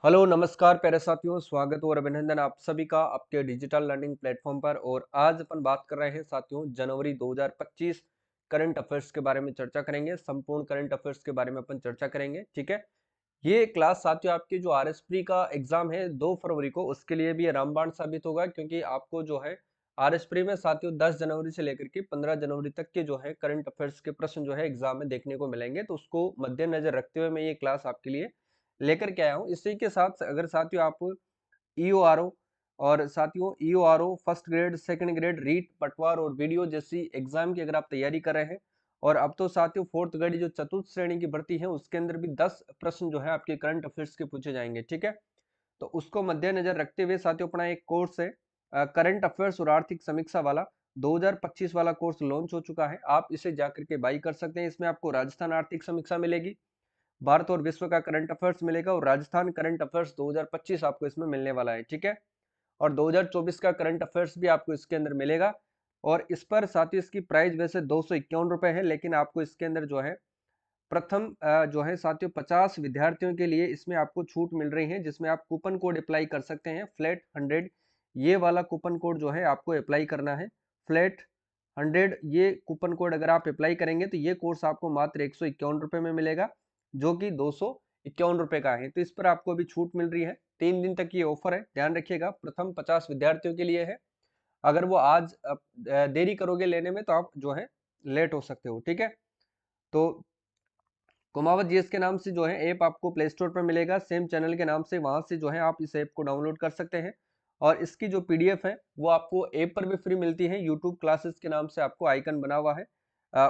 Hello नमस्कार प्यारे साथियों, स्वागत और अभिनंदन आप सभी का आपके डिजिटल लर्निंग प्लेटफॉर्म पर। और आज अपन बात कर रहे हैं साथियों जनवरी 2025 करंट अफेयर्स के बारे में चर्चा करेंगे। संपूर्ण करंट अफेयर्स के बारे में अपन चर्चा करेंगे, ठीक है। ये क्लास साथियों आपकी जो आरएसप्री का एग्जाम है 2 फरवरी को, उसके लिए भी रामबाण साबित होगा, क्योंकि आपको जो है आरएसप्री में साथियों 10 जनवरी से लेकर के 15 जनवरी तक के जो है करंट अफेयर्स के प्रश्न जो है एग्जाम में देखने को मिलेंगे। तो उसको मद्देनजर रखते हुए मैं ये क्लास आपके लिए लेकर के आया हूँ। इसी के साथ अगर साथियों आप ईओआरओ और साथियों EO RO first grade, second grade, REET, पटवार और वीडियो जैसी एग्जाम की अगर आप तैयारी कर रहे हैं, और अब तो साथियों फोर्थ ग्रेड जो चतुर्थ श्रेणी की भर्ती है उसके अंदर भी 10 प्रश्न जो है आपके करंट अफेयर्स के पूछे जाएंगे, ठीक है। तो उसको मद्देनजर रखते हुए साथियों अपना एक कोर्स है करंट अफेयर्स और आर्थिक समीक्षा वाला 2025 वाला कोर्स लॉन्च हो चुका है। आप इसे जाकर के बाई कर सकते हैं। इसमें आपको राजस्थान आर्थिक समीक्षा मिलेगी, भारत और विश्व का करंट अफेयर्स मिलेगा, और राजस्थान करंट अफेयर्स 2025 आपको इसमें मिलने वाला है, ठीक है। और 2024 का करंट अफेयर्स भी आपको इसके अंदर मिलेगा। और इस पर साथ ही इसकी प्राइस वैसे 251 रुपए है, लेकिन आपको इसके अंदर जो है प्रथम जो है साथियों 50 विद्यार्थियों के लिए इसमें आपको छूट मिल रही है, जिसमें आप कूपन कोड अप्लाई कर सकते हैं फ्लैट 100। ये वाला कूपन कोड जो है आपको अप्लाई करना है, फ्लैट 100। ये कूपन कोड अगर आप अप्लाई करेंगे तो ये कोर्स आपको मात्र 151 रुपए में मिलेगा, जो कि 251 रुपए का है। तो इस पर आपको अभी छूट मिल रही है, 3 दिन तक ये ऑफर है, ध्यान रखिएगा। प्रथम 50 विद्यार्थियों के लिए है। अगर वो आज देरी करोगे लेने में तो आप जो है लेट हो सकते हो, ठीक है। तो कुमावत जीएस के नाम से जो है ऐप आपको प्ले स्टोर पर मिलेगा, सेम चैनल के नाम से, वहां से जो है आप इस ऐप को डाउनलोड कर सकते हैं। और इसकी जो पीडीएफ है वो आपको ऐप पर भी फ्री मिलती है, यूट्यूब क्लासेस के नाम से आपको आइकन बना हुआ है,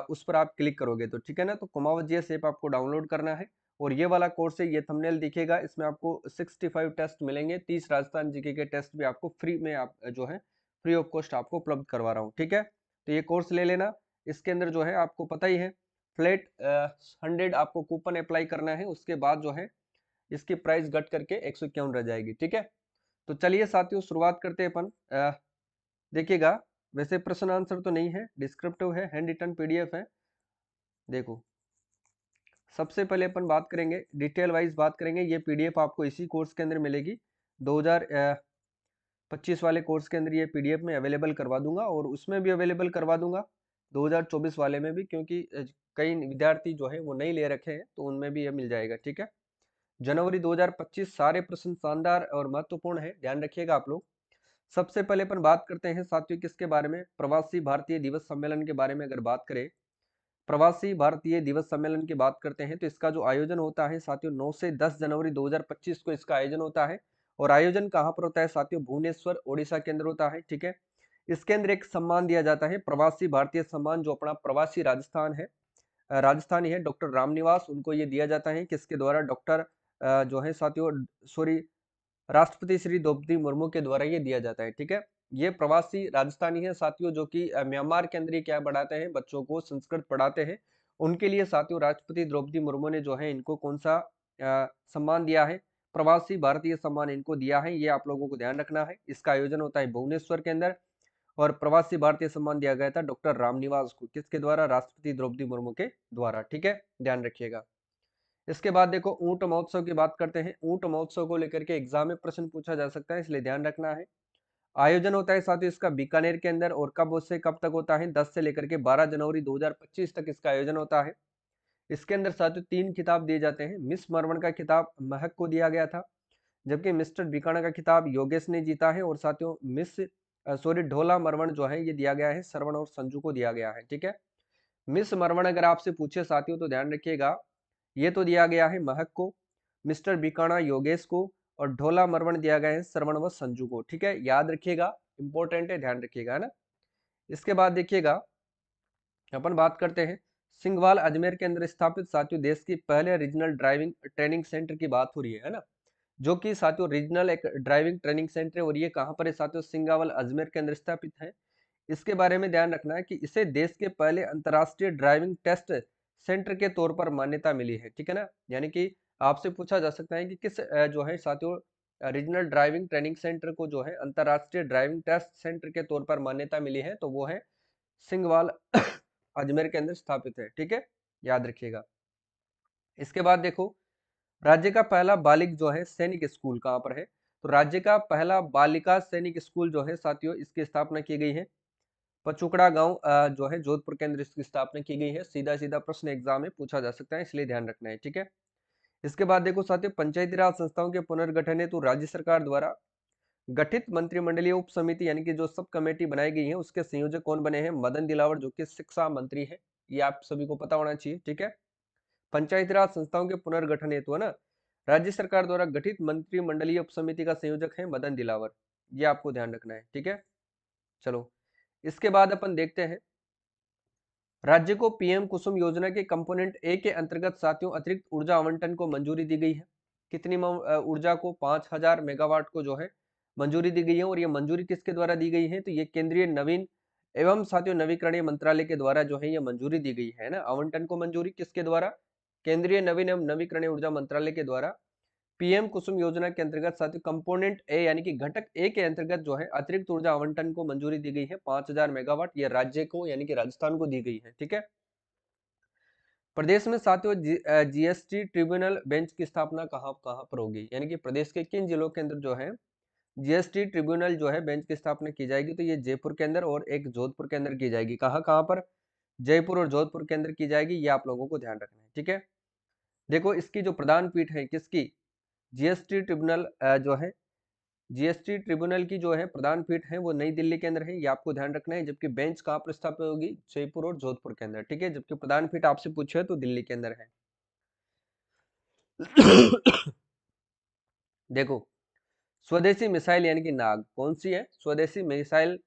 उस पर आप क्लिक करोगे तो, ठीक है ना। तो कुमावत जीएस ऐप आपको डाउनलोड करना है। और ये वाला कोर्स है, ये थंबनेल दिखेगा, इसमें आपको 65 टेस्ट मिलेंगे, 30 राजस्थान जीके के टेस्ट भी आपको फ्री में आप जो है फ्री ऑफ कॉस्ट आपको उपलब्ध करवा रहा हूँ, ठीक है। तो ये कोर्स ले लेना। इसके अंदर जो है आपको पता ही है फ्लैट 100 आपको कूपन अप्लाई करना है, उसके बाद जो है इसकी प्राइस घट करके 151 रह जाएगी, ठीक है। तो चलिए साथियों शुरुआत करते हैं अपन। देखिएगा, वैसे प्रश्न आंसर तो नहीं है, डिस्क्रिप्टिव है, हैंड रिटन पीडीएफ है। देखो, सबसे पहले अपन बात करेंगे डिटेल वाइज बात करेंगे। ये पीडीएफ आपको इसी कोर्स के अंदर मिलेगी, 2025 वाले कोर्स के अंदर ये पीडीएफ में अवेलेबल करवा दूंगा, और उसमें भी अवेलेबल करवा दूंगा 2024 वाले में भी, क्योंकि कई विद्यार्थी जो है वो नहीं ले रखे हैं, तो उनमें भी ये मिल जाएगा, ठीक है। जनवरी 2025 सारे प्रश्न शानदार और महत्वपूर्ण है, ध्यान रखिएगा आप लोग। सबसे पहले अपन बात करते हैं साथियों किसके बारे में, प्रवासी भारतीय दिवस सम्मेलन के बारे में। अगर बात करें प्रवासी भारतीय दिवस सम्मेलन की बात करते हैं, तो इसका जो आयोजन होता है साथियों 9 से 10 जनवरी 2025 को इसका आयोजन होता है। और आयोजन कहाँ पर होता है साथियों, भुवनेश्वर ओडिशा के अंदर होता है, ठीक है। इसके अंदर एक सम्मान दिया जाता है, प्रवासी भारतीय सम्मान, जो अपना प्रवासी राजस्थान है, राजस्थानी है, डॉक्टर रामनिवास, उनको ये दिया जाता है। किसके द्वारा, डॉक्टर जो है साथियों सॉरी राष्ट्रपति श्री द्रौपदी मुर्मू के द्वारा ये दिया जाता है, ठीक है। ये प्रवासी राजस्थानी है साथियों, जो कि म्यांमार के अंदर ही क्या बढ़ाते हैं, बच्चों को संस्कृत पढ़ाते हैं। उनके लिए साथियों राष्ट्रपति द्रौपदी मुर्मू ने जो है इनको कौन सा सम्मान दिया है, प्रवासी भारतीय सम्मान इनको दिया है। ये आप लोगों को ध्यान रखना है। इसका आयोजन होता है भुवनेश्वर के अंदर, और प्रवासी भारतीय सम्मान दिया गया था डॉक्टर रामनिवास को, किसके द्वारा, राष्ट्रपति द्रौपदी मुर्मू के द्वारा, ठीक है, ध्यान रखिएगा। इसके बाद देखो ऊंट महोत्सव की बात करते हैं। ऊंट महोत्सव को लेकर के एग्जाम में प्रश्न पूछा जा सकता है, इसलिए ध्यान रखना है। आयोजन होता है साथियों इसका बीकानेर के अंदर, और कब से कब तक होता है, 10 से लेकर के 12 जनवरी 2025 तक इसका आयोजन होता है। इसके अंदर साथियों 3 खिताब दिए जाते हैं। मिस मरवण का खिताब महक को दिया गया था, जबकि मिस्टर बीकाना का खिताब योगेश ने जीता है। और साथियों मिस सॉरी ढोला मरवण जो है ये दिया गया है श्रवण और संजू को दिया गया है, ठीक है। मिस मरवण अगर आपसे पूछे साथियों तो ध्यान रखिएगा, ये तो दिया गया है महक को, मिस्टर बीकाना योगेश को, और ढोला मरवण दिया गया है श्रवण व संजू को, ठीक है, याद रखिएगा, इंपॉर्टेंट है, ध्यान रखिएगा, है ना। इसके बाद देखिएगा अपन बात करते हैं सिंगवाल अजमेर के अंदर स्थापित साथियों देश की पहले रीजनल ड्राइविंग ट्रेनिंग सेंटर की बात हो रही है ना, जो कि साथियों रीजनल एक ड्राइविंग ट्रेनिंग सेंटर है। और ये कहाँ पर है साथियों, सिंगावल अजमेर के अंदर स्थापित है। इसके बारे में ध्यान रखना है कि इसे देश के पहले अंतर्राष्ट्रीय ड्राइविंग टेस्ट सेंटर के तौर पर मान्यता मिली है, ठीक है ना। यानी कि आपसे पूछा जा सकता है कि किस जो है साथियों रीजनल ड्राइविंग ट्रेनिंग सेंटर को जो है अंतर्राष्ट्रीय ड्राइविंग टेस्ट सेंटर के तौर पर मान्यता मिली है, तो वो है सिंगवाल अजमेर के अंदर स्थापित है, ठीक है, याद रखिएगा। इसके बाद देखो राज्य का पहला बालिक जो है सैनिक स्कूल कहाँ पर है? तो राज्य का पहला बालिका सैनिक स्कूल जो है साथियों, इसकी स्थापना की गई है पचुकड़ा गांव जो है जोधपुर के अंदर इसकी स्थापना की गई है। सीधा सीधा प्रश्न एग्जाम में पूछा जा सकता है, इसलिए ध्यान रखना है, ठीक है। इसके बाद देखो साथियों, पंचायती राज संस्थाओं के पुनर्गठन हेतु राज्य सरकार द्वारा गठित मंत्रिमंडलीय उप समिति यानी कि जो सब कमेटी बनाई गई है, उसके संयोजक कौन बने हैं? मदन दिलावर, जो कि शिक्षा मंत्री है। ये आप सभी को पता होना चाहिए, ठीक है। पंचायती राज संस्थाओं के पुनर्गठन हेतु है ना, राज्य सरकार द्वारा गठित मंत्रिमंडलीय उप समिति का संयोजक है मदन दिलावर। ये आपको ध्यान रखना है, ठीक है। चलो, इसके बाद अपन देखते हैं, राज्य को पीएम कुसुम योजना के कंपोनेंट ए के अंतर्गत साथियों अतिरिक्त ऊर्जा आवंटन को मंजूरी दी गई है। कितनी ऊर्जा को? 5000 मेगावाट को जो है मंजूरी दी गई है। और ये मंजूरी किसके द्वारा दी गई है? तो ये केंद्रीय नवीन एवं साथियों नवीकरणीय मंत्रालय के द्वारा जो है ये मंजूरी दी गई है ना। आवंटन को मंजूरी किसके द्वारा? केंद्रीय नवीन एवं नवीकरणीय ऊर्जा मंत्रालय के द्वारा पीएम कुसुम योजना के अंतर्गत साथियों कंपोनेंट ए यानी कि घटक ए के अंतर्गत जो है अतिरिक्त ऊर्जा आवंटन को मंजूरी दी गई है 5000 मेगावाट। ये राज्य को यानी कि राजस्थान को दी गई है, ठीक है। प्रदेश में साथियों जीएसटी ट्रिब्यूनल बेंच की स्थापना कहाँ कहाँ पर होगी? यानी कि प्रदेश के किन जिलों के अंदर जो है जीएसटी ट्रिब्यूनल जो है बेंच की स्थापना की जाएगी? तो ये जयपुर के अंदर और एक जोधपुर के अंदर की जाएगी। कहाँ कहाँ पर? जयपुर और जोधपुर के अंदर की जाएगी। ये आप लोगों को ध्यान रखना है, ठीक है। देखो, इसकी जो प्रधान पीठ है किसकी? जीएसटी ट्रिब्यूनल जो है जीएसटी ट्रिब्यूनल की जो है प्रधान पीठ है वो नई दिल्ली के अंदर है। ये आपको ध्यान रखना है। जबकि बेंच कहाँ पर स्थापित होगी? जयपुर और जोधपुर के अंदर, ठीक है। जबकि प्रधान पीठ आपसे पूछे तो दिल्ली के अंदर है। देखो, स्वदेशी मिसाइल यानी कि नाग कौन सी है? स्वदेशी मिसाइल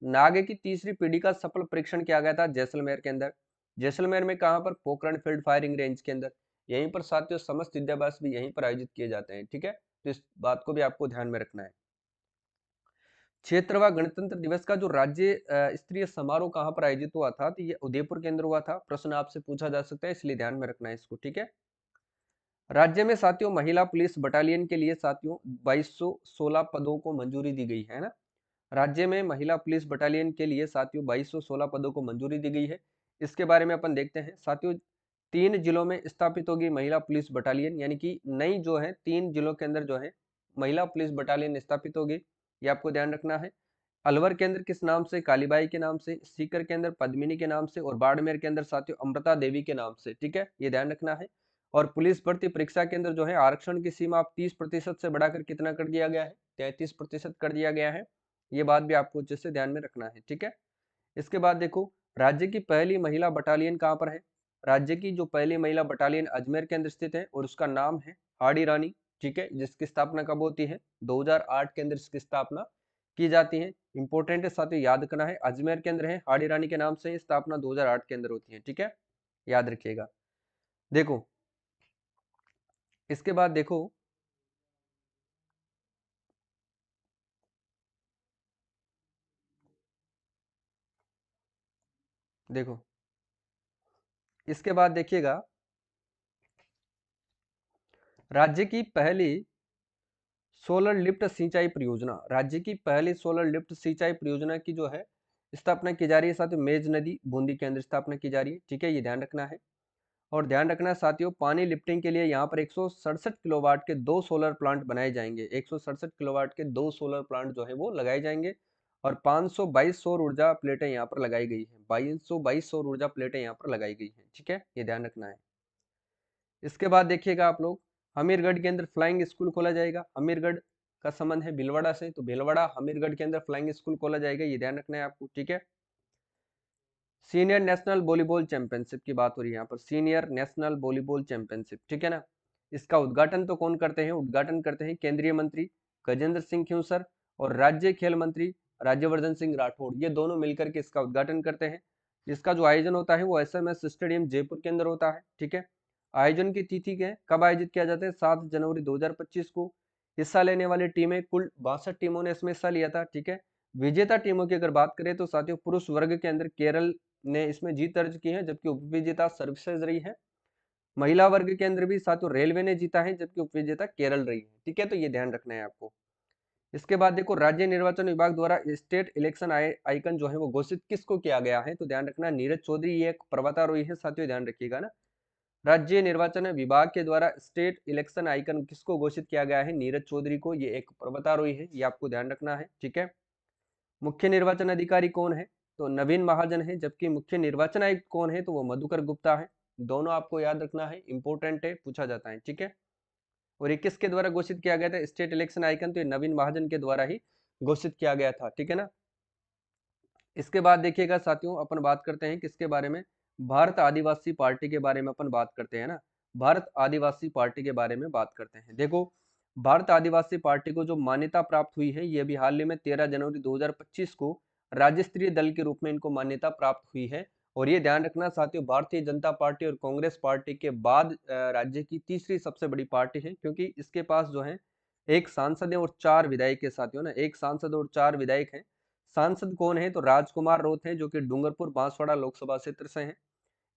नाग की तीसरी पीढ़ी का सफल परीक्षण किया गया था जैसलमेर के अंदर। जैसलमेर में कहां पर? पोखरण फील्ड फायरिंग रेंज के अंदर। यहीं पर साथियों समस्त विद्याभ्यास भी यहीं पर आयोजित किए जाते हैं, ठीक है। तो इस बात को भी आपको ध्यान में रखना है। क्षेत्रवा गणतंत्र दिवस का जो राज्य स्तरीय समारोह कहां पर आयोजित हुआ था? तो ये उदयपुर के अंदर हुआ था। प्रश्न आपसे पूछा जा सकता है, इसलिए ध्यान में रखना है इसको, ठीक है। राज्य में साथियों महिला पुलिस बटालियन के लिए साथियों 2216 पदों को मंजूरी दी गई है ना। राज्य में महिला पुलिस बटालियन के लिए साथियों 2216 पदों को मंजूरी दी गई है। इसके बारे में अपन देखते हैं साथियों। 3 जिलों में स्थापित होगी महिला पुलिस बटालियन, यानी कि नई जो है 3 जिलों के अंदर जो है महिला पुलिस बटालियन स्थापित होगी। ये आपको ध्यान रखना है। अलवर के अंदर किस नाम से? कालीबाई के नाम से। सीकर के अंदर पद्मिनी के नाम से। और बाड़मेर के अंदर साथियों अमृता देवी के नाम से, ठीक है। ये ध्यान रखना है। और पुलिस भर्ती परीक्षा के अंदर जो है आरक्षण की सीमा आप 30% से बढ़ाकर कितना कर दिया गया है? 33% कर दिया गया है। ये बात भी आपको अच्छे से ध्यान में रखना है, ठीक है। इसके बाद देखो, राज्य की पहली महिला बटालियन कहाँ पर है? राज्य की जो पहली महिला बटालियन अजमेर के अंदर स्थित है और उसका नाम है हाड़ी रानी, ठीक है। जिसकी स्थापना कब होती है? 2008 के अंदर इसकी स्थापना की जाती है। इंपॉर्टेंट है साथियों, याद करना है। अजमेर के अंदर है, हाड़ी रानी के नाम से स्थापना 2008 के अंदर होती है, ठीक है। याद रखिएगा। देखो, इसके बाद देखो, देखो इसके बाद देखिएगा, राज्य की पहली सोलर लिफ्ट सिंचाई परियोजना, राज्य की पहली सोलर लिफ्ट सिंचाई परियोजना की जो है स्थापना की जा रही है साथियों मेज नदी बूंदी के अंदर स्थापना की जा रही है, ठीक है। ये ध्यान रखना है। और ध्यान रखना है साथियों, पानी लिफ्टिंग के लिए यहाँ पर 167 किलोवाट के 2 सोलर प्लांट बनाए जाएंगे। 167 किलोवाट के 2 सोलर प्लांट जो है वो लगाए जाएंगे। और 522 सौर ऊर्जा प्लेटें यहाँ पर लगाई गई है। 522 सौर ऊर्जा प्लेटें यहाँ पर लगाई गई है, ठीक है। ये ध्यान रखना है। इसके बाद देखिएगा आप लोग, हमीरगढ़ के अंदर फ्लाइंग स्कूल खोला जाएगा। हमीरगढ़ का संबंध है भीलवाड़ा से, तो भीलवाड़ा हमीरगढ़ के अंदर फ्लाइंग स्कूल खोला जाएगा। ये ध्यान रखना है आपको, ठीक है। सीनियर नेशनल वॉलीबॉल चैंपियनशिप की बात हो रही है यहाँ पर, सीनियर नेशनल वॉलीबॉल चैंपियनशिप, ठीक है ना। इसका उद्घाटन तो कौन करते हैं? उद्घाटन करते हैं केंद्रीय मंत्री गजेंद्र सिंह खेवसर और राज्य खेल मंत्री राज्यवर्धन सिंह राठौड़। ये दोनों मिलकर के इसका उद्घाटन करते हैं। इसका जो आयोजन होता है वो एसएमएस स्टेडियम जयपुर के अंदर होता है, ठीक है। आयोजन की तिथि क्या है, कब आयोजित किया जाता है? 7 जनवरी 2025 को। हिस्सा लेने वाली टीमें कुल 62 टीमों ने इसमें हिस्सा लिया था, ठीक है। विजेता टीमों की अगर बात करें तो साथियों पुरुष वर्ग के अंदर केरल ने इसमें जीत दर्ज की है, जबकि उपविजेता सर्विसेज रही है। महिला वर्ग के अंदर भी साथियों रेलवे ने जीता है, जबकि उपविजेता केरल रही है, ठीक है। तो ये ध्यान रखना है आपको। इसके बाद देखो, राज्य निर्वाचन विभाग द्वारा स्टेट इलेक्शन आइकन जो है वो घोषित किसको किया गया है? तो ध्यान रखना, नीरज चौधरी ये एक पर्वतारोही है साथियों, ध्यान रखिएगा ना। राज्य निर्वाचन विभाग के द्वारा स्टेट इलेक्शन आइकन किसको घोषित किया गया है? नीरज चौधरी को। ये एक पर्वतारोही है, ये आपको ध्यान रखना है, ठीक है। मुख्य निर्वाचन अधिकारी कौन है? तो नवीन महाजन है, जबकि मुख्य निर्वाचन आयुक्त कौन है? तो वो मधुकर गुप्ता है। दोनों आपको याद रखना है, इंपॉर्टेंट है, पूछा जाता है, ठीक है। और ये किसके द्वारा घोषित किया गया था स्टेट इलेक्शन आइकन? तो ये नवीन महाजन के द्वारा ही घोषित किया गया था, ठीक है ना। इसके बाद देखिएगा साथियों, अपन बात करते हैं किसके बारे में? भारत आदिवासी पार्टी के बारे में अपन बात करते हैं ना। भारत आदिवासी पार्टी के बारे में बात करते हैं। देखो, भारत आदिवासी पार्टी को जो मान्यता प्राप्त हुई है, ये अभी हाल ही में 13 जनवरी 2025 को राज्य स्तरीय दल के रूप में इनको मान्यता प्राप्त हुई है। और ये ध्यान रखना साथियों, भारतीय जनता पार्टी और कांग्रेस पार्टी के बाद राज्य की तीसरी सबसे बड़ी पार्टी है, क्योंकि इसके पास जो है एक सांसद है और 4 विधायक है साथियों ना, एक सांसद और 4 विधायक हैं। सांसद कौन है? तो राजकुमार रोत है, जो कि डूंगरपुर बांसवाड़ा लोकसभा क्षेत्र से हैं।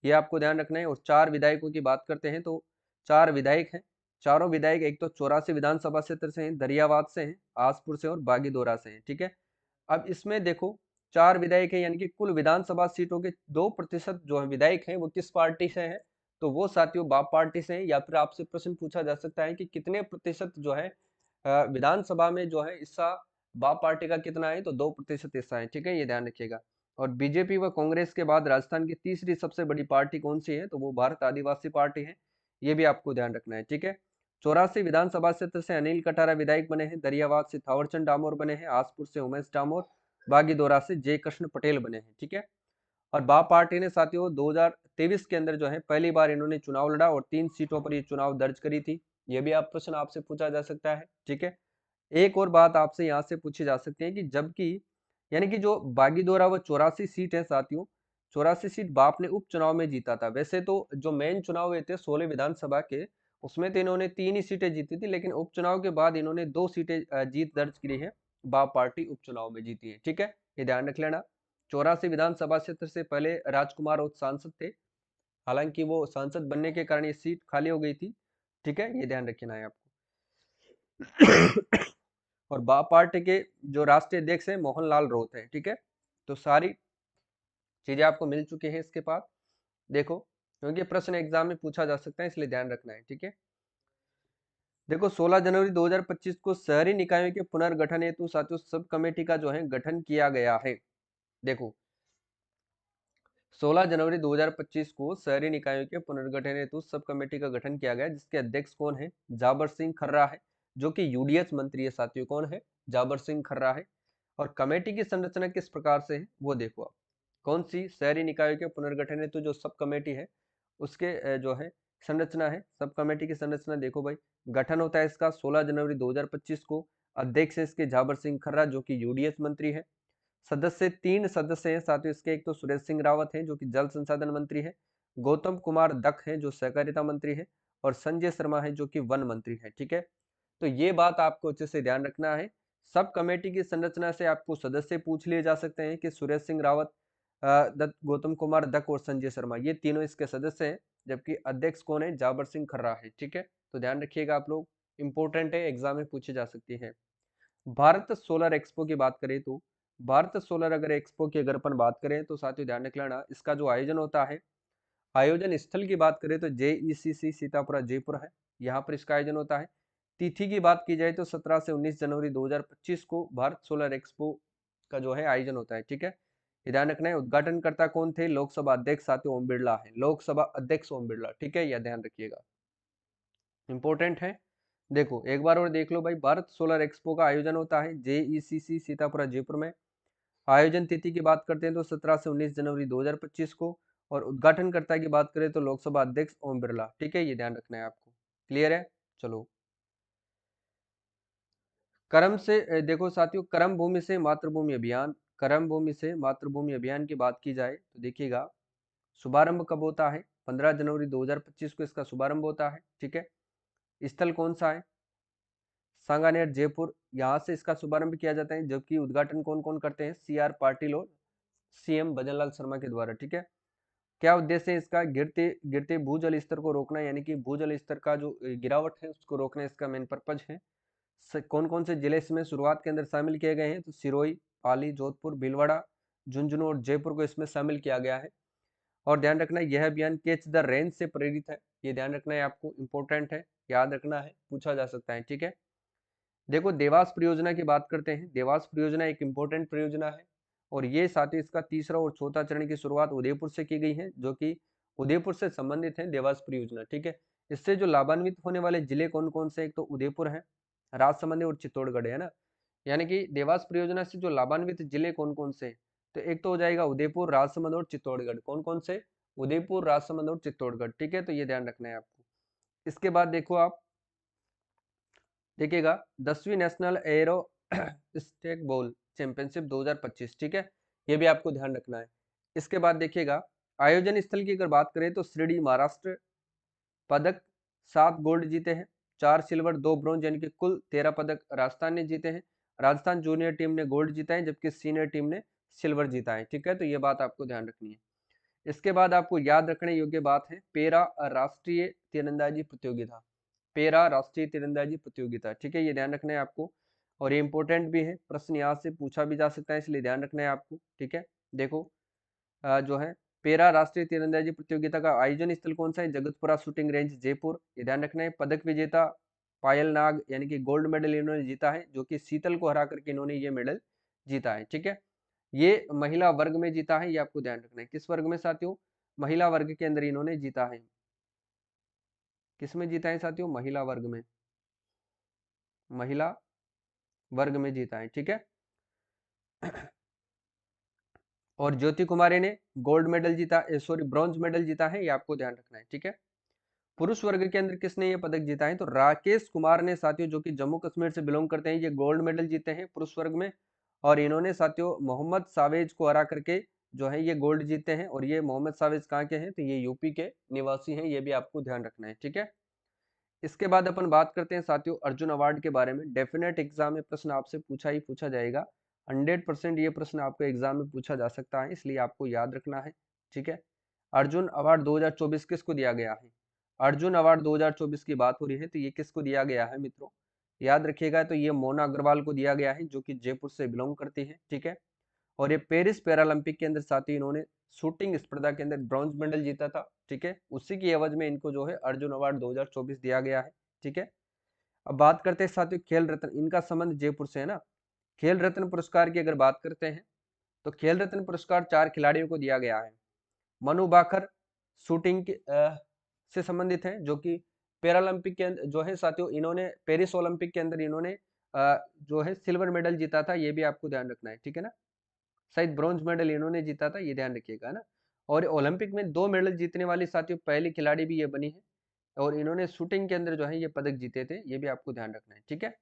ये आपको ध्यान रखना है। और 4 विधायकों की बात करते हैं तो 4 विधायक हैं। चारों विधायक एक तो 84 विधानसभा क्षेत्र से हैं, दरियावाद से हैं, आसपुर से और बागीदोरा से हैं, ठीक है। अब इसमें देखो, 4 विधायक है, यानी कि कुल विधानसभा सीटों के 2% जो है विधायक हैं वो किस पार्टी से हैं? तो वो साथियों बाप पार्टी से हैं। या फिर आपसे प्रश्न पूछा जा सकता है कि कितने प्रतिशत जो है विधानसभा में जो है हिस्सा बाप पार्टी का कितना है? तो 2% हिस्सा है, ठीक है, ये ध्यान रखिएगा। और बीजेपी व कांग्रेस के बाद राजस्थान की तीसरी सबसे बड़ी पार्टी कौन सी है? तो वो भारत आदिवासी पार्टी है। ये भी आपको ध्यान रखना है, ठीक है। 84 विधानसभा क्षेत्र से अनिल कटारा विधायक बने हैं, दरियावाद से थावरचंद डामोर बने हैं, आसपुर से उमेश डामोर, बागीदोरा से जय कृष्ण पटेल बने हैं, ठीक है। और बाप पार्टी ने साथियों 2023 के अंदर जो है पहली बार इन्होंने चुनाव लड़ा और 3 सीटों पर ये चुनाव दर्ज करी थी। ये भी आप प्रश्न आपसे पूछा जा सकता है, ठीक है। एक और बात आपसे यहाँ से पूछी जा सकती है कि जबकि यानी कि जो बागीदोरा व 84 सीट है साथियों, 84 सीट बाप ने उपचुनाव में जीता था। वैसे तो जो मेन चुनाव हुए थे 16 विधानसभा के, उसमें तो इन्होंने 3 ही सीटें जीती थी, लेकिन उपचुनाव के बाद इन्होंने 2 सीटें जीत दर्ज की है। बाप पार्टी उपचुनाव में जीती है, ठीक है, ये ध्यान रख लेना। 84 विधानसभा क्षेत्र से पहले राजकुमार और सांसद थे, हालांकि वो सांसद बनने के कारण ये सीट खाली हो गई थी, ठीक है, ये ध्यान रखना है आपको। और बाप पार्टी के जो राष्ट्रीय अध्यक्ष है मोहनलाल रोहत है, ठीक है। तो सारी चीजें आपको मिल चुकी हैं इसके बाद। देखो, क्योंकि प्रश्न एग्जाम में पूछा जा सकता है, इसलिए ध्यान रखना है, ठीक है। देखो, 16 जनवरी 2025 को शहरी निकायों के पुनर्गठन हेतु साथियों सब कमेटी का जो है गठन किया गया है। देखो, 16 जनवरी 2025 को शहरी निकायों के पुनर्गठन हेतु सब कमेटी का गठन किया गया, जिसके अध्यक्ष कौन है? जाबर सिंह खर्रा है, जो कि यूडीएच मंत्री है साथियों। कौन है? जाबर सिंह खर्रा है। और कमेटी की संरचना किस प्रकार से है वो देखो आप। कौन सी? शहरी निकायों के पुनर्गठन हेतु जो सब कमेटी है उसके जो है संरचना है, सब कमेटी की संरचना देखो भाई। गठन होता है इसका 16 जनवरी 2025 को। अध्यक्ष है इसके जाबर सिंह खर्रा, जो कि यूडीएच मंत्री है। सदस्य 3 सदस्य हैं साथियों इसके। एक तो सुरेश सिंह रावत हैं, जो कि जल संसाधन मंत्री है। गौतम कुमार दख हैं, जो सहकारिता मंत्री है। और संजय शर्मा है, जो कि वन मंत्री है, ठीक है। तो ये बात आपको अच्छे से ध्यान रखना है। सब कमेटी की संरचना से आपको सदस्य पूछ लिए जा सकते हैं कि सुरेश सिंह रावत, दत्त, गौतम कुमार दक और संजय शर्मा, ये तीनों इसके सदस्य हैं। जबकि अध्यक्ष कौन है? जाबर सिंह खर्रा है, ठीक है। तो ध्यान रखिएगा आप लोग, इंपॉर्टेंट है, एग्जाम में पूछी जा सकती है। भारत सोलर एक्सपो की बात करें तो भारत सोलर अगर एक्सपो की अगर अपन बात करें तो साथियों ध्यान रख लेना, इसका जो आयोजन होता है, आयोजन स्थल की बात करें तो जेईसीसी सीतापुरा जयपुर है, यहाँ पर इसका आयोजन होता है। तिथि की बात की जाए तो 17 से 19 जनवरी 2025 को भारत सोलर एक्सपो का जो है आयोजन होता है, ठीक है। ये ध्यान रखना है। उद्घाटनकर्ता कौन थे? लोकसभा अध्यक्ष साथियों ओम बिरला है, लोकसभा अध्यक्ष ओम बिरला, ठीक है, यह ध्यान रखिएगा, इंपॉर्टेंट है। देखो एक बार और देख लो भाई, भारत सोलर एक्सपो का आयोजन होता है जेईसीसी सीतापुरा जयपुर में। आयोजन तिथि की बात करते हैं तो 17 से 19 जनवरी 2025 को। और उद्घाटनकर्ता की बात करें तो लोकसभा अध्यक्ष ओम बिरला, ठीक है, ये ध्यान रखना है आपको। क्लियर है? चलो, कर्म से देखो साथियों, कर्म भूमि से मातृभूमि अभियान, कर्म भूमि से मातृभूमि अभियान की बात की जाए तो देखिएगा, शुभारंभ कब होता है? 15 जनवरी 2025 को इसका शुभारंभ होता है, ठीक है। स्थल कौन सा है? सांगानेर जयपुर, यहाँ से इसका शुभारंभ किया जाता है। जबकि उद्घाटन कौन कौन करते हैं? CR पाटिल और CM भजनलाल शर्मा के द्वारा, ठीक है। क्या उद्देश्य है इसका? गिरते गिरते भूजल स्तर को रोकना, यानी कि भूजल स्तर का जो गिरावट है उसको रोकना इसका मेन पर्पज है। कौन कौन से जिले इसमें शुरुआत के अंदर शामिल किए गए हैं? तो सिरोही, पाली, जोधपुर, भीलवाड़ा, झुंझुनू और जयपुर को इसमें शामिल किया गया है। और ध्यान रखना, यह अभियान कैच द रेन से प्रेरित है। ये ध्यान रखना है आपको, इंपॉर्टेंट है, याद रखना है, पूछा जा सकता है। ठीक है, देखो देवास परियोजना की बात करते हैं। देवास परियोजना एक इंपॉर्टेंट परियोजना है और ये साथ ही इसका तीसरा और चौथा चरण की शुरुआत उदयपुर से की गई है, जो कि उदयपुर से संबंधित है देवास परियोजना। ठीक है, इससे जो लाभान्वित होने वाले जिले कौन कौन से, एक तो उदयपुर है, राजसमंद और चित्तौड़गढ़ है ना। यानी कि देवास परियोजना से जो लाभान्वित जिले कौन कौन से, तो एक तो हो जाएगा उदयपुर, राजसमंद और चित्तौड़गढ़। कौन कौन से, उदयपुर, राजसमंद और चित्तौड़गढ़। ठीक है, तो ये ध्यान रखना है आपको। इसके बाद देखो आप देखिएगा 10वीं national aero stake ball championship 2025। ठीक है, ये भी आपको ध्यान रखना है। इसके बाद देखिएगा आयोजन स्थल की अगर बात करें तो शिरडी महाराष्ट्र, पदक 7 गोल्ड जीते हैं, 4 सिल्वर 2 ब्रॉन्ज, यानी कि कुल 13 पदक राजस्थान ने जीते हैं। राजस्थान जूनियर टीम ने गोल्ड जीता है जबकि सीनियर टीम ने सिल्वर जीता है। ठीक है, तो ये बात आपको ध्यान रखनी है। इसके बाद आपको याद रखने योग्य बात है पैरा राष्ट्रीय तीरंदाजी प्रतियोगिता, पैरा राष्ट्रीय तीरंदाजी प्रतियोगिता। ठीक है, ये ध्यान रखना है आपको और ये इंपॉर्टेंट भी है, प्रश्न यहाँ से पूछा भी जा सकता है, इसलिए ध्यान रखना है आपको। ठीक है, देखो जो है पैरा राष्ट्रीय तीरंदाजी प्रतियोगिता का आयोजन स्थल कौन सा है, जगतपुरा शूटिंग रेंज जयपुर। ये ध्यान रखना है। पदक विजेता पायल नाग, यानी कि गोल्ड मेडल इन्होंने जीता है, जो कि शीतल को हरा करके इन्होंने ये मेडल जीता है। ठीक है, ये महिला वर्ग में जीता है, ये आपको ध्यान रखना है। किस वर्ग में साथियों, महिला वर्ग के अंदर इन्होंने जीता है। किस में जीता है साथियों, महिला वर्ग में, महिला वर्ग में जीता है। ठीक है, और ज्योति कुमारी ने गोल्ड मेडल जीता, सॉरी ब्रॉन्ज मेडल जीता है, ये आपको ध्यान रखना है। ठीक है, पुरुष वर्ग के अंदर किसने ये पदक जीता है, तो राकेश कुमार ने साथियों, जो कि जम्मू कश्मीर से बिलोंग करते हैं, ये गोल्ड मेडल जीते हैं पुरुष वर्ग में। और इन्होंने साथियों मोहम्मद सावेज को हरा करके जो है ये गोल्ड जीते हैं। और ये मोहम्मद सावेज कहाँ के हैं, तो ये यूपी के निवासी हैं, ये भी आपको ध्यान रखना है। ठीक है, इसके बाद अपन बात करते हैं साथियों अर्जुन अवार्ड के बारे में। डेफिनेट एग्जाम में प्रश्न आपसे पूछा ही पूछा जाएगा, 100% ये प्रश्न आपको एग्जाम में पूछा जा सकता है, इसलिए आपको याद रखना है। ठीक है, अर्जुन अवार्ड 2024 किसको दिया गया है, अर्जुन अवार्ड 2024 की बात हो रही है, तो ये किसको दिया गया है मित्रों, याद रखिएगा, तो ये मोना अग्रवाल को दिया गया है, जो कि जयपुर से बिलोंग करती है। ठीक है, और ये पेरिस पैरालंपिक के अंदर साथ ही इन्होंने शूटिंग स्पर्धा के अंदर ब्रॉन्ज मेडल जीता था। ठीक है, उसी की एवज में इनको जो है अर्जुन अवार्ड 2024 दिया गया है। ठीक है, अब बात करते हैं साथियों खेल रत्न, इनका संबंध जयपुर से है ना। खेल रत्न पुरस्कार की अगर बात करते हैं तो खेल रत्न पुरस्कार 4 खिलाड़ियों को दिया गया है। मनु भाकर शूटिंग से संबंधित है, जो कि पैरालंपिक के अंदर जो है साथियों इन्होंने पेरिस ओलंपिक के अंदर इन्होंने जो है सिल्वर मेडल जीता था, ये भी आपको ध्यान रखना है। ठीक है ना, शायद ब्रॉन्ज मेडल इन्होंने जीता था, ये ध्यान रखिएगा ना। और ओलंपिक में 2 मेडल जीतने वाली साथियों पहली खिलाड़ी भी ये बनी है, और इन्होंने शूटिंग के अंदर जो है ये पदक जीते थे, ये भी आपको ध्यान रखना है। ठीक है,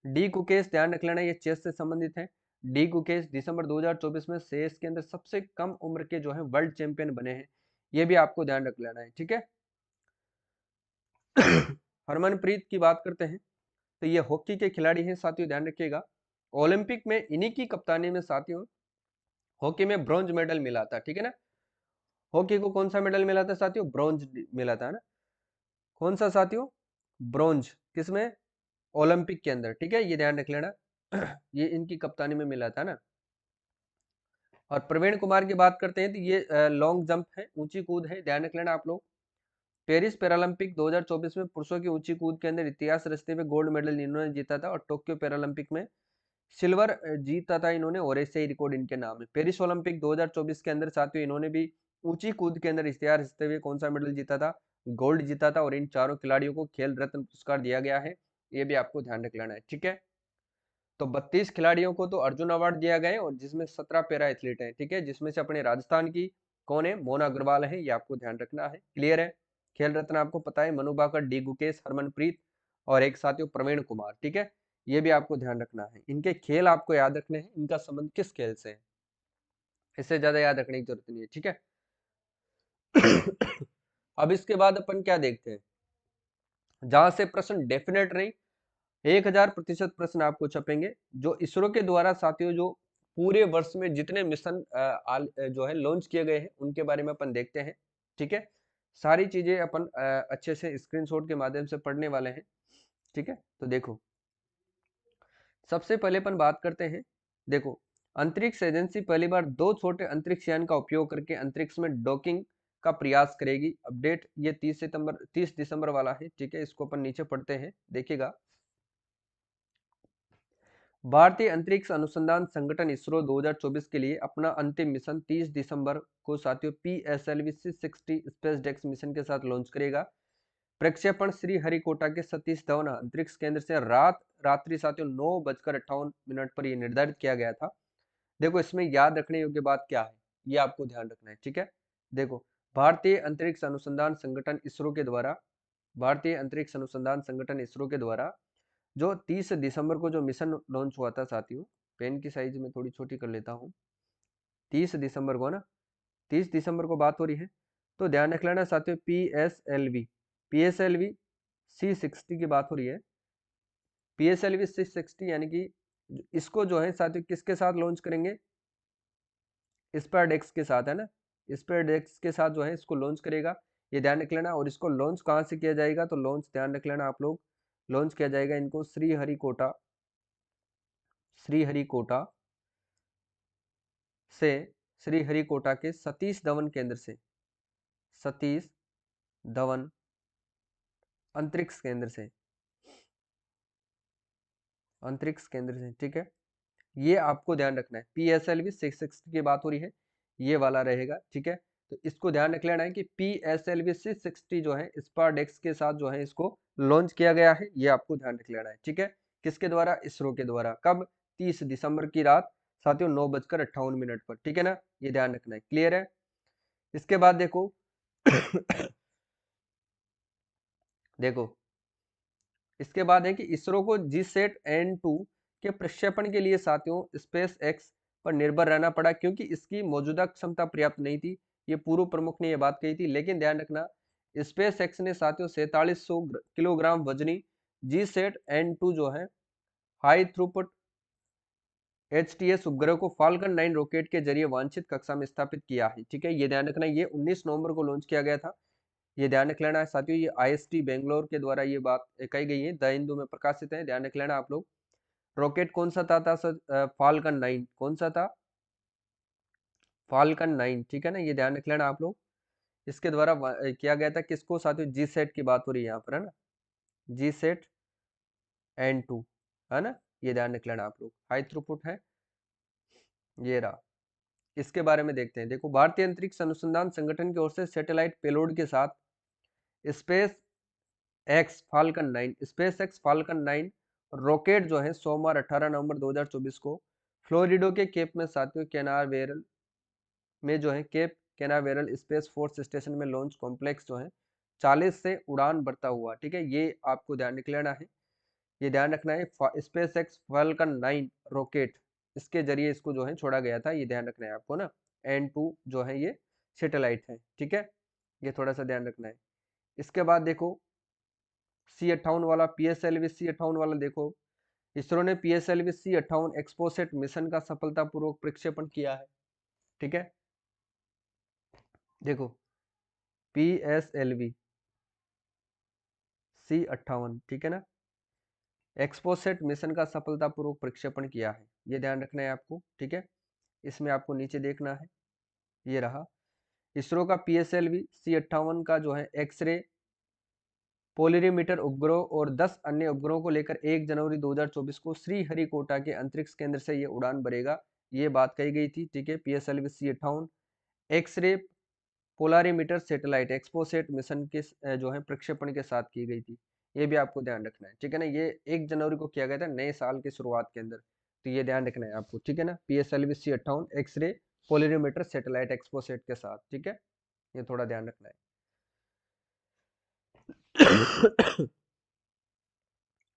डी कुकेश ध्यान रख लेना, ये चेस से संबंधित है। डी कुकेश दिसंबर 2024 में चेस के अंदर सबसे कम उम्र के जो है वर्ल्ड चैंपियन बने हैं, ये भी आपको ध्यान रख लेना है। ठीक है, हरमनप्रीत की बात करते हैं तो ये हॉकी के खिलाड़ी हैं साथियों, ध्यान रखिएगा। ओलंपिक में इन्हीं की कप्तानी में साथियों हॉकी में ब्रॉन्ज मेडल मिला था। ठीक है ना, हॉकी को कौन सा मेडल मिला था साथियों, ब्रॉन्ज मिला था ना, कौन सा साथियों, ब्रॉन्ज, किसमें, ओलंपिक के अंदर। ठीक है, ये ध्यान रख लेना, ये इनकी कप्तानी में मिला था ना। और प्रवीण कुमार की बात करते हैं तो ये लॉन्ग जंप है, ऊंची कूद है, ध्यान रख लेना आप लोग। पेरिस पैरालंपिक 2024 में पुरुषों की ऊंची कूद के अंदर इतिहास रचते हुए गोल्ड मेडल इन्होंने जीता था, और टोक्यो पैरालंपिक में सिल्वर जीता था इन्होंने, और ऐसे ही रिकॉर्ड इनके नाम है। पेरिस ओलंपिक 2024 के अंदर साथियों इन्होंने भी ऊंची कूद के अंदर इतिहास रचते हुए कौन सा मेडल जीता था, गोल्ड जीता था, और इन चारों खिलाड़ियों को खेल रत्न पुरस्कार दिया गया है, ये भी आपको ध्यान रख लेना है। ठीक है, तो 32 खिलाड़ियों को तो अर्जुन अवार्ड दिया गया है, और जिसमें 17 पैरा एथलीट हैं। ठीक है, जिसमें से अपने राजस्थान की कौन है, मोना अग्रवाल है, ये आपको ध्यान रखना है। क्लियर है, खेल रत्न आपको पता है, मनु भाकर, डी गुकेश, हरमनप्रीत और एक साथियों प्रवीण कुमार। ठीक है, ये भी आपको ध्यान रखना है। इनके खेल आपको याद रखने हैं, इनका संबंध किस खेल से है, इससे ज्यादा याद रखने की जरूरत नहीं है। ठीक है, अब इसके बाद अपन क्या देखते हैं, जहां से प्रश्न डेफिनेट नहीं 1000% प्रश्न आपको छपेंगे, जो इसरो के द्वारा साथियों जो पूरे वर्ष में जितने मिशन जो है लॉन्च किए गए हैं उनके बारे में अपन देखते हैं। ठीक है, सारी चीजें अपन अच्छे से स्क्रीनशॉट के माध्यम से पढ़ने वाले हैं। ठीक है, तो देखो सबसे पहले अपन बात करते हैं, देखो अंतरिक्ष एजेंसी पहली बार 2 छोटे अंतरिक्ष यान का उपयोग करके अंतरिक्ष में डॉकिंग का प्रयास करेगी। अपडेट ये 30 दिसंबर वाला है, ठीक है। इसको अपन नीचे पढ़ते हैं, देखिएगा। भारतीय अंतरिक्ष अनुसंधान संगठन इसरो 2024 के लिए अपना अंतिम मिशन 30 दिसंबर को साथियों PSLV 660 स्पेस डेक्स मिशन के साथ लॉन्च करेगा। प्रक्षेपण श्रीहरिकोटा के सतीश धवन अंतरिक्ष केंद्र से रात्रि साथियों 9:58 पर यह निर्धारित किया गया था। देखो, इसमें याद रखने योग्य बात क्या है, ये आपको ध्यान रखना है, ठीक है। देखो, भारतीय अंतरिक्ष अनुसंधान संगठन इसरो के द्वारा भारतीय अंतरिक्ष अनुसंधान संगठन इसरो के द्वारा जो 30 दिसंबर को जो मिशन लॉन्च हुआ था साथियों, पेन की साइज में थोड़ी छोटी कर लेता हूँ। 30 दिसंबर को ना, 30 दिसंबर को बात हो रही है, तो ध्यान रख लेना साथियों। PSLV C60 की बात हो रही है। PSLV C60 यानी कि इसको जो है साथियों किसके साथ लॉन्च करेंगे? स्पेयरडेक्स के साथ, है ना। स्पेयरडेक्स के साथ जो है इसको लॉन्च करेगा, ये ध्यान रख लेना। और इसको लॉन्च कहाँ से किया जाएगा? तो लॉन्च ध्यान रख लेना आप लोग, लॉन्च किया जाएगा इनको श्रीहरिकोटा से, श्रीहरिकोटा के सतीश धवन केंद्र से, सतीश धवन अंतरिक्ष केंद्र से, ठीक है। ये आपको ध्यान रखना है। PSLV 660 की बात हो रही है, ये वाला रहेगा, ठीक है। तो इसको ध्यान रख लेना है कि PSLV 660 जो है स्पारडेक्स के साथ जो है इसको लॉन्च किया गया है, ये आपको ध्यान रख लेना है, ठीक है। किसके द्वारा? इसरो के द्वारा। कब? 30 दिसंबर की रात साथियों 9:58 पर, ठीक है ना। ये ध्यान रखना है, क्लियर है। इसके बाद देखो देखो, इसके बाद है कि इसरो को GSAT-N2 के प्रक्षेपण के लिए साथियों स्पेस एक्स पर निर्भर रहना पड़ा, क्योंकि इसकी मौजूदा क्षमता पर्याप्त नहीं थी। ये पूर्व प्रमुख ने यह बात कही थी। लेकिन ध्यान रखना, स्पेस एक्स ने साथियों 4700 किलोग्राम वजनी GSAT-N2 जो है हाई थ्रूपुट HTS उपग्रह को फाल्कन 9 रॉकेट के जरिए वांछित कक्षा में स्थापित किया है, ठीक है। ये ध्यान रखना, ये 19 नवंबर को लॉन्च किया गया था। ये ध्यान रख लेना है साथियों। ये IST बेंगलोर के द्वारा ये बात कही गई है, द हिंदू में प्रकाशित है, ध्यान रख लेना आप लोग। रॉकेट कौन सा था सर? फाल्कन 9। कौन सा था? फाल्कन 9, ठीक है ना। ये ध्यान रख लेना आप लोग। इसके द्वारा किया गया था किसको साथियों? GSAT की बात हो रही है यहाँ पर, है ना। GSAT-N2, है ना। ये ध्यान रख लेना आप लोग, हाई थ्रूपुट है, ये रहा। इसके बारे में देखते हैं। देखो, भारतीय अंतरिक्ष अनुसंधान संगठन की ओर से सैटेलाइट पेलोड के साथ स्पेस एक्स फाल्कन 9 रॉकेट जो है सोमवार 18 नवंबर 2024 को फ्लोरिडो के केप में साथियों कैनावेरल में जो है Cape Canaveral space force station में लॉन्च कॉम्प्लेक्स जो है 40 से उड़ान भरता हुआ, ठीक है। ये आपको ध्यान रख लेना है, ये ध्यान रखना है। स्पेस एक्स फाल्कन 9 रॉकेट, इसके जरिए इसको जो है छोड़ा गया था, ये ध्यान रखना है आपको ना। N2 जो है ये सैटेलाइट है, ठीक है। ये थोड़ा सा ध्यान रखना है। इसके बाद देखो, C58 वाला, PSLV C58 वाला देखो, इसरो ने PSLV C58 एक्सपोसेट मिशन का सफलतापूर्वक प्रक्षेपण किया है, ठीक है। देखो, PSLV C58, ठीक है ना, एक्सपोसेट मिशन का सफलतापूर्वक प्रक्षेपण किया है, ये ध्यान रखना है आपको, ठीक है। इसमें आपको नीचे देखना है, ये रहा। इसरो का PSLV C58 का जो है एक्सरे पोलरीमीटर उपग्रह और 10 अन्य उपग्रहों को लेकर 1 जनवरी 2024 को श्रीहरिकोटा के अंतरिक्ष केंद्र से ये उड़ान भरेगा, ये बात कही गई थी, ठीक है। PSLV C58 X-ray polarimeter satellite XPoSat mission के जो है प्रक्षेपण के साथ की गई थी, ये भी आपको ध्यान रखना है, ठीक है ना। ये 1 जनवरी को किया गया था, नए साल की शुरुआत के अंदर, तो ये ध्यान रखना है आपको, ठीक है ना। PSLV C58 X-ray polarimeter satellite XPoSat के साथ, ठीक है। ये थोड़ा ध्यान रखना है।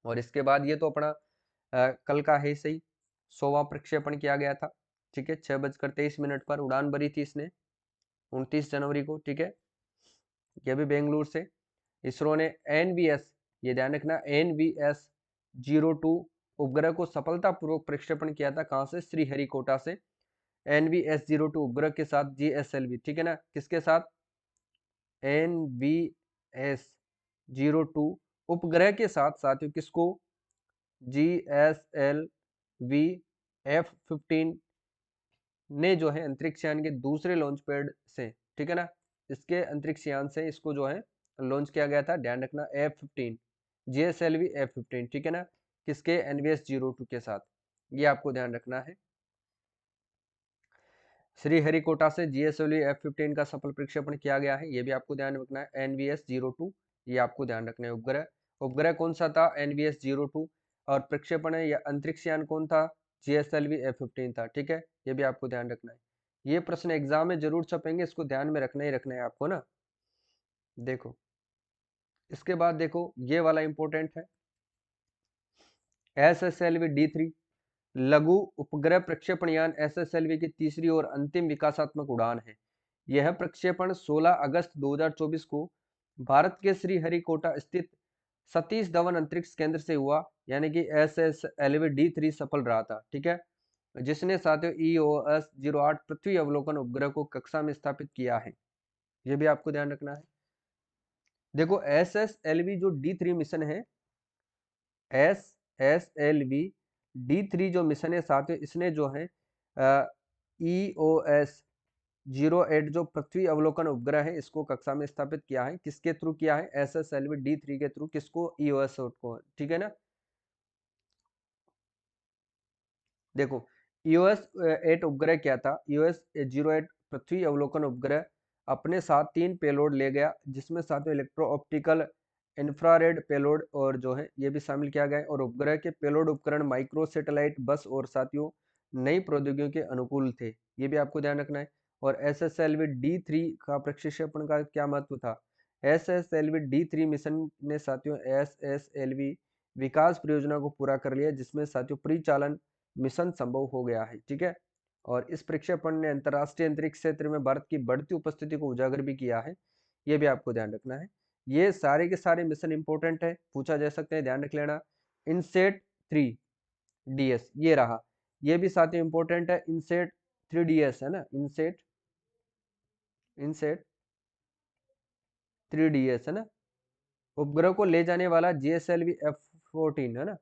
और इसके बाद ये तो अपना कल का है सही, 100वां प्रक्षेपण किया गया था, ठीक है। 6:23 पर उड़ान भरी थी इसने 29 जनवरी को, ठीक है। ये भी बेंगलुरु से इसरो ने NVS, ये ध्यान रखना, NVS 02 उपग्रह को सफलतापूर्वक प्रक्षेपण किया था। कहां से? श्रीहरिकोटा से। NVS 02 उपग्रह के साथ GSLV, ठीक है ना। किसके साथ? NVS 02 उपग्रह के साथ साथियों किसको? GSLV F15 ने जो है अंतरिक्ष यान के दूसरे लॉन्च पैड से, ठीक है ना, इसके अंतरिक्ष यान से इसको जो है लॉन्च किया गया था, ध्यान रखना F-15, GSLV F-15, ठीक है ना, किसके NVS-02 के साथ, ये आपको ध्यान रखना है। श्रीहरिकोटा से GSLV F-15 का सफल प्रक्षेपण किया गया है, ये भी आपको ध्यान रखना है, NVS-02, ये आपको ध्यान रखना है। उपग्रह उपग्रह कौन सा था, NVS-02, और प्रक्षेपण या अंतरिक्ष यान कौन था, GSLV F-15 था, ठीक है, ये भी आपको ध्यान रखना है। ये प्रश्न एग्जाम में जरूर छपेंगे, इसको ध्यान में रखना ही रखना है आपको ना। देखो इसके बाद देखो ये वाला इंपॉर्टेंट है, SSLV D3 लघु उपग्रह प्रक्षेपण यान SSLV की तीसरी और अंतिम विकासात्मक उड़ान है। यह प्रक्षेपण 16 अगस्त 2024 को भारत के श्रीहरिकोटा स्थित सतीश धवन अंतरिक्ष केंद्र से हुआ, यानी कि SSLV D3 सफल रहा था, ठीक है, जिसने साथियों EOS 08 पृथ्वी अवलोकन उपग्रह को कक्षा में स्थापित किया है, यह भी आपको ध्यान रखना है। देखो SSLV जो D3 मिशन है, SSLV D3 जो मिशन है साथियों, इसने जो है EOS 08 जो पृथ्वी अवलोकन उपग्रह है इसको कक्षा में स्थापित किया है, किसके थ्रू किया है, SSLV D3 के थ्रू, किसको, EOS को, ठीक है ना। देखो EOS 8 उपग्रह क्या था, EOS 08 पृथ्वी अवलोकन उपग्रह अपने साथ 3 पेलोड ले गया, जिसमें साथियों इलेक्ट्रो ऑप्टिकल, इंफ्रारेड पेलोड और जो है ये भी शामिल किया गया है, और उपग्रह के पेलोड उपकरण माइक्रो सैटेलाइट बस और साथियों नई प्रौद्योगिकियों के अनुकूल थे, ये भी आपको ध्यान रखना है। और SSLV D3 का प्रक्षेपण का क्या महत्व था, SSLV D3 मिशन ने साथियों SSLV विकास परियोजना को पूरा कर लिया, जिसमें साथियों परिचालन मिशन संभव हो गया है, ठीक है। और इस प्रक्षेपण ने अंतरराष्ट्रीय अंतरिक्ष क्षेत्र में भारत की बढ़ती उपस्थिति को उजागर भी किया है, यह भी आपको ध्यान रखना है। ये सारे के सारे मिशन इंपॉर्टेंट है, पूछा जा सकते हैं, ध्यान रख लेना। इनसेट 3DS ये रहा, ये भी साथियों इंपॉर्टेंट है, इनसेट 3DS है ना, इनसेट इनसेट 3DS है ना, उपग्रह को ले जाने वाला GSLV F-14 है ना,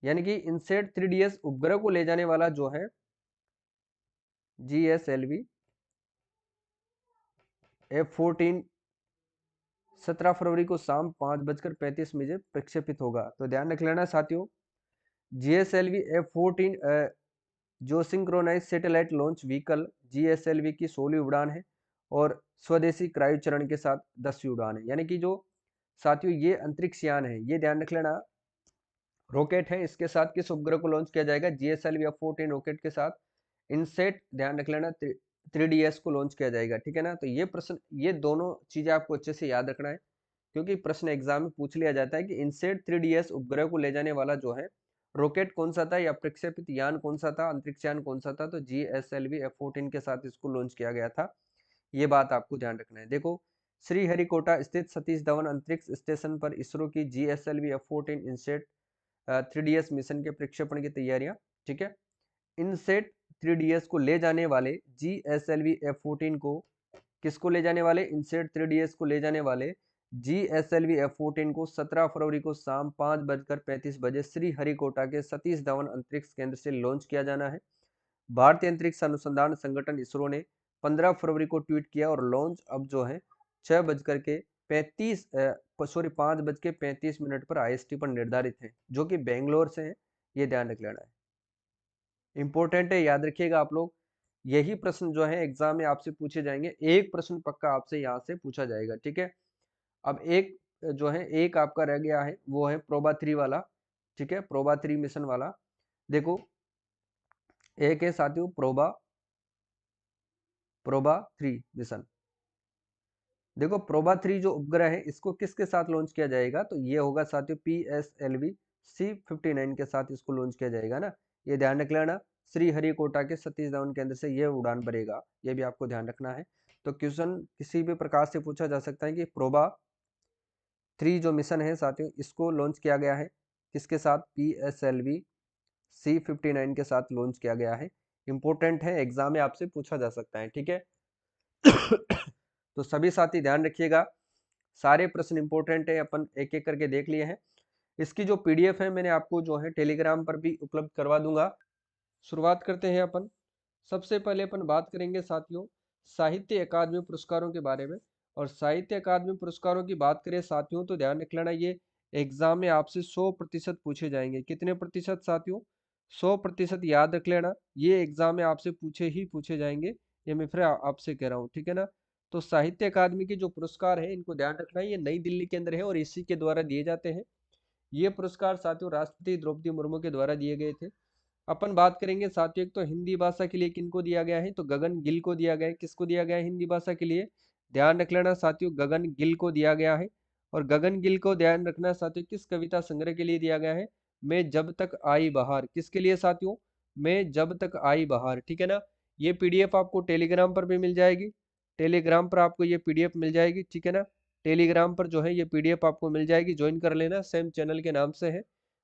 यानी कि इनसेट 3DS उपग्रह को ले जाने वाला जो है GSLV F-14 17 फरवरी को शाम 5:35 प्रक्षेपित होगा, तो ध्यान रख लेना साथियों। GSLV F-14 जो synchronise satellite launch vehicle GSLV की 16वीं उड़ान है और स्वदेशी क्रायो चरण के साथ 10वीं उड़ान है, यानी कि जो साथियों ये अंतरिक्ष यान है, ये ध्यान रख लेना रॉकेट है, इसके साथ किस उपग्रह को लॉन्च किया जाएगा, GSLV F-14 रॉकेट के साथ इनसेट ध्यान रख लेना 3DS को लॉन्च किया जाएगा, ठीक है ना। तो ये प्रश्न, ये दोनों चीजें आपको अच्छे से याद रखना है, क्योंकि प्रश्न एग्जाम में पूछ लिया जाता है कि इनसेट 3DS उपग्रह को ले जाने वाला जो है रॉकेट कौन सा था या प्रक्षेपित यान कौन सा था, अंतरिक्ष यान कौन सा था, तो GSLV F-14 के साथ इसको लॉन्च किया गया था, ये बात आपको ध्यान रखना है। देखो श्रीहरिकोटा स्थित सतीश धवन अंतरिक्ष स्टेशन पर इसरो की GSLV F-14 INSAT 3DS mission के प्रक्षेपण की तैयारियां, ठीक है। इनसेट 3DS को ले जाने वाले GSLV F-14 को, किसको ले जाने वाले, इनसेट 3DS को ले जाने वाले GSLV F-14 को 17 फरवरी को शाम 5:35 श्रीहरिकोटा के सतीश धवन अंतरिक्ष केंद्र से लॉन्च किया जाना है। भारतीय अंतरिक्ष अनुसंधान संगठन इसरो ने 15 फरवरी को ट्वीट किया, और लॉन्च अब जो है 5:35 पर IST पर निर्धारित है, जो कि बेंगलोर से है, ये ध्यान रख लेना है, इंपॉर्टेंट है, याद रखिएगा आप लोग। यही प्रश्न जो है एग्जाम में आपसे पूछे जाएंगे, एक प्रश्न पक्का आपसे यहाँ से पूछा जाएगा, ठीक है। अब एक जो है एक आपका रह गया है, वो है प्रोबा 3 वाला, ठीक है, प्रोबा 3 मिशन वाला। देखो एक है साथियों प्रोबा 3 मिशन। देखो प्रोबा 3 जो उपग्रह है इसको किसके साथ लॉन्च किया जाएगा, तो ये होगा साथियों PSLV C-59 के साथ इसको लॉन्च किया जाएगा ना, ये ध्यान रख लेना। श्रीहरिकोटा के सतीश धवन केंद्र से ये उड़ान भरेगा, ये भी आपको ध्यान रखना है। तो क्वेश्चन किसी भी प्रकार से पूछा जा सकता है कि प्रोबा 3 जो मिशन है साथियों इसको लॉन्च किया गया है, किसके साथ, PSLV C-59 के साथ लॉन्च किया गया है, इंपॉर्टेंट है, एग्जाम में आपसे पूछा जा सकता है, ठीक है। तो सभी साथी ध्यान रखिएगा, सारे प्रश्न इंपॉर्टेंट है, अपन एक एक करके देख लिए हैं। इसकी जो PDF है मैंने आपको जो है टेलीग्राम पर भी उपलब्ध करवा दूंगा। शुरुआत करते हैं अपन। सबसे पहले अपन बात करेंगे साथियों साहित्य अकादमी पुरस्कारों के बारे में। और साहित्य अकादमी पुरस्कारों की बात करें साथियों, तो ध्यान रख लेना, ये एग्जाम में आपसे 100% पूछे जाएंगे। कितने प्रतिशत साथियों? 100% याद रख लेना, ये एग्जाम में आपसे पूछे ही पूछे जाएंगे। ये मैं फिर आपसे कह रहा हूँ, ठीक है ना। तो साहित्य अकादमी के जो पुरस्कार है, इनको ध्यान रखना है, ये नई दिल्ली के अंदर है और इसी के द्वारा दिए जाते हैं। ये पुरस्कार साथियों राष्ट्रपति द्रौपदी मुर्मू के द्वारा दिए गए थे। अपन बात करेंगे साथियों, एक तो हिंदी भाषा के लिए किनको दिया गया है, तो गगन गिल को दिया गया है। किसको दिया गया है हिंदी भाषा के लिए? ध्यान रख लेना साथियों, गगन गिल को दिया गया है। और गगन गिल को ध्यान रखना साथियों, किस कविता संग्रह के लिए दिया गया है? मैं जब तक आई बहार। किसके लिए साथियों? मैं जब तक आई बहार, ठीक है ना। ये पीडीएफ आपको टेलीग्राम पर भी मिल जाएगी, टेलीग्राम पर आपको ये पीडीएफ मिल जाएगी, ठीक है ना। टेलीग्राम पर जो है ये पीडीएफ आपको मिल जाएगी, ज्वाइन कर लेना, सेम चैनल के नाम से है,